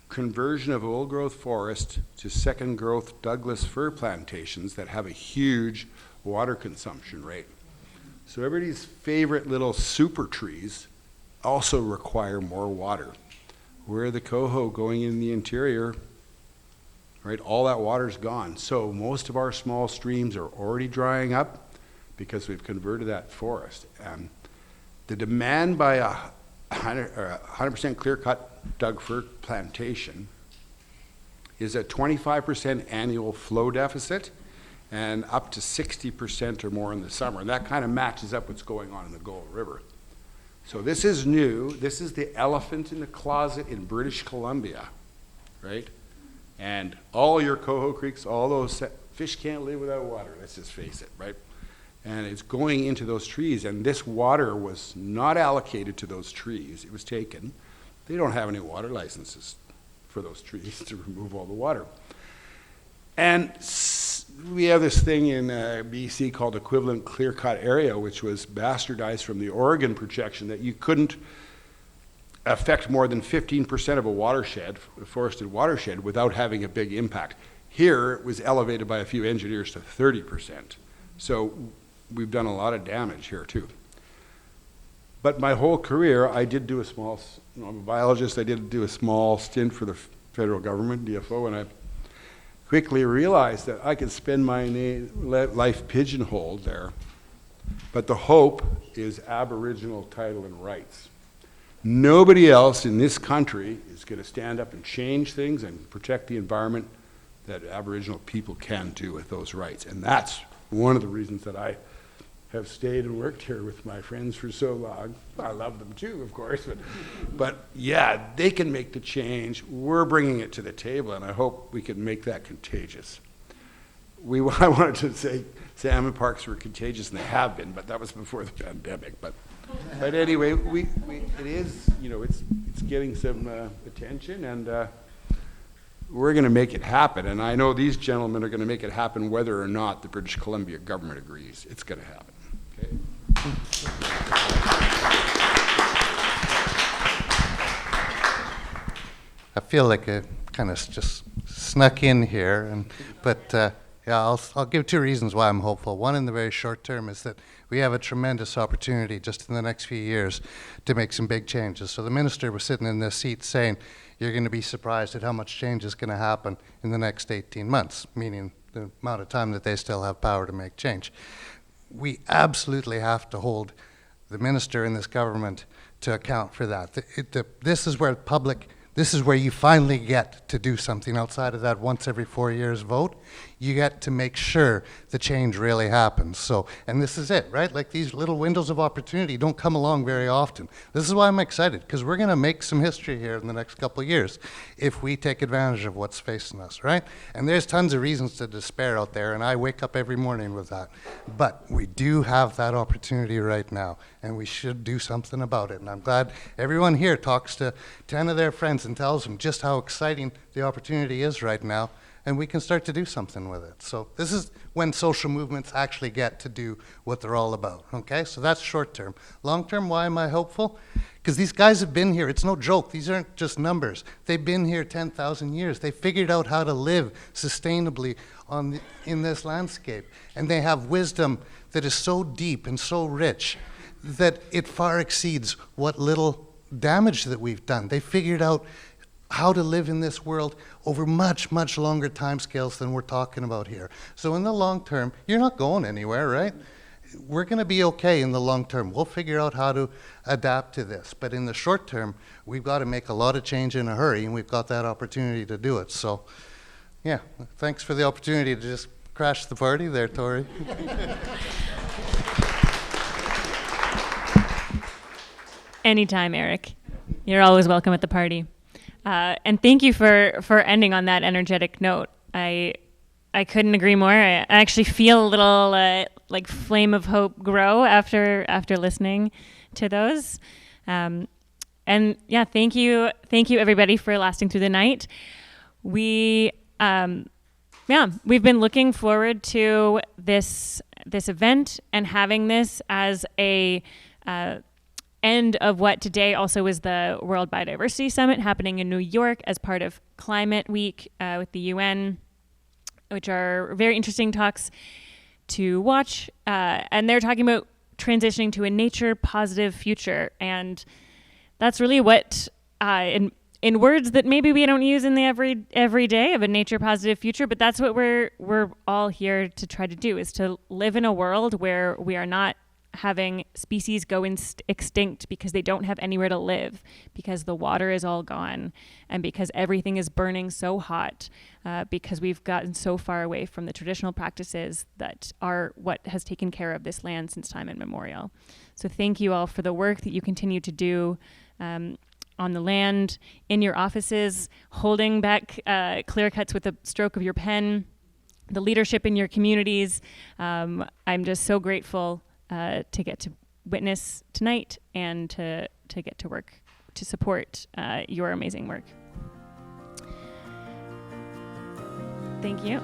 conversion of old growth forest to second growth Douglas fir plantations that have a huge water consumption rate. So everybody's favorite little super trees also require more water. Where the coho going in the interior right? All that water's gone. So most of our small streams are already drying up because we've converted that forest. The demand by a 100% clear-cut Doug fir plantation is a 25% annual flow deficit and up to 60% or more in the summer. And that kind of matches up what's going on in the Gold River. So this is new. This is the elephant in the closet in British Columbia, right? And all your Coho Creeks, all those fish can't live without water, let's just face it, right? And it's going into those trees, and this water was not allocated to those trees. It was taken. They don't have any water licenses for those trees to remove all the water. And we have this thing in BC called equivalent clear-cut area, which was bastardized from the Oregon projection that you couldn't affect more than 15% of a watershed, a forested watershed, without having a big impact. Here, it was elevated by a few engineers to 30%. So we've done a lot of damage here too. But my whole career, I did do a small, I'm a biologist, I did do a small stint for the federal government, DFO, and I quickly realized that I could spend my life pigeonholed there. But the hope is Aboriginal title and rights. Nobody else in this country is going to stand up and change things and protect the environment that Aboriginal people can do with those rights. And that's one of the reasons that I have stayed and worked here with my friends for so long. I love them too, of course, but yeah, they can make the change. We're bringing it to the table, and I hope we can make that contagious. I wanted to say salmon parks were contagious, and they have been, but that was before the pandemic. But anyway, it is, it's getting some attention, and we're going to make it happen. And I know these gentlemen are going to make it happen whether or not the British Columbia government agrees. It's going to happen. Okay. I feel like I kind of just snuck in here, but I'll give two reasons why I'm hopeful. One, in the very short term, is that we have a tremendous opportunity just in the next few years to make some big changes. So the minister was sitting in this seat saying, you're going to be surprised at how much change is going to happen in the next 18 months, meaning the amount of time that they still have power to make change. We absolutely have to hold the minister in this government to account for that. This is where you finally get to do something outside of that once every 4 years vote. You get to make sure the change really happens. So, and this is it, right? Like, these little windows of opportunity don't come along very often. This is why I'm excited, because we're going to make some history here in the next couple of years if we take advantage of what's facing us, right? And there's tons of reasons to despair out there, and I wake up every morning with that. But we do have that opportunity right now, and we should do something about it. And I'm glad everyone here talks to 10 of their friends and tells them just how exciting the opportunity is right now, and we can start to do something with it. So this is when social movements actually get to do what they're all about, okay? So that's short term. Long term, why am I hopeful? Because these guys have been here. It's no joke. These aren't just numbers. They've been here 10,000 years. They figured out how to live sustainably in this landscape. And they have wisdom that is so deep and so rich that it far exceeds what little damage that we've done. They figured out how to live in this world over much, much longer timescales than we're talking about here. So in the long term, you're not going anywhere, right? We're going to be okay in the long term. We'll figure out how to adapt to this. But in the short term, we've got to make a lot of change in a hurry, and we've got that opportunity to do it. So, yeah, thanks for the opportunity to just crash the party there, Tori. Anytime, Eric. You're always welcome at the party. And thank you for ending on that energetic note. I couldn't agree more. I actually feel a little like flame of hope grow after listening to those. And yeah, thank you everybody for lasting through the night. We've been looking forward to this event and having this as a end of what today also is the World Biodiversity Summit happening in New York as part of Climate Week with the UN, which are very interesting talks to watch. And they're talking about transitioning to a nature positive future. And that's really what in words that maybe we don't use in the every day of a nature positive future, but that's what we're all here to try to do, is to live in a world where we are not having species go extinct because they don't have anywhere to live, because the water is all gone, and because everything is burning so hot, because we've gotten so far away from the traditional practices that are what has taken care of this land since time immemorial. So thank you all for the work that you continue to do on the land, in your offices, holding back clear cuts with the stroke of your pen, the leadership in your communities. I'm just so grateful to get to witness tonight and to get to work to support your amazing work. Thank you.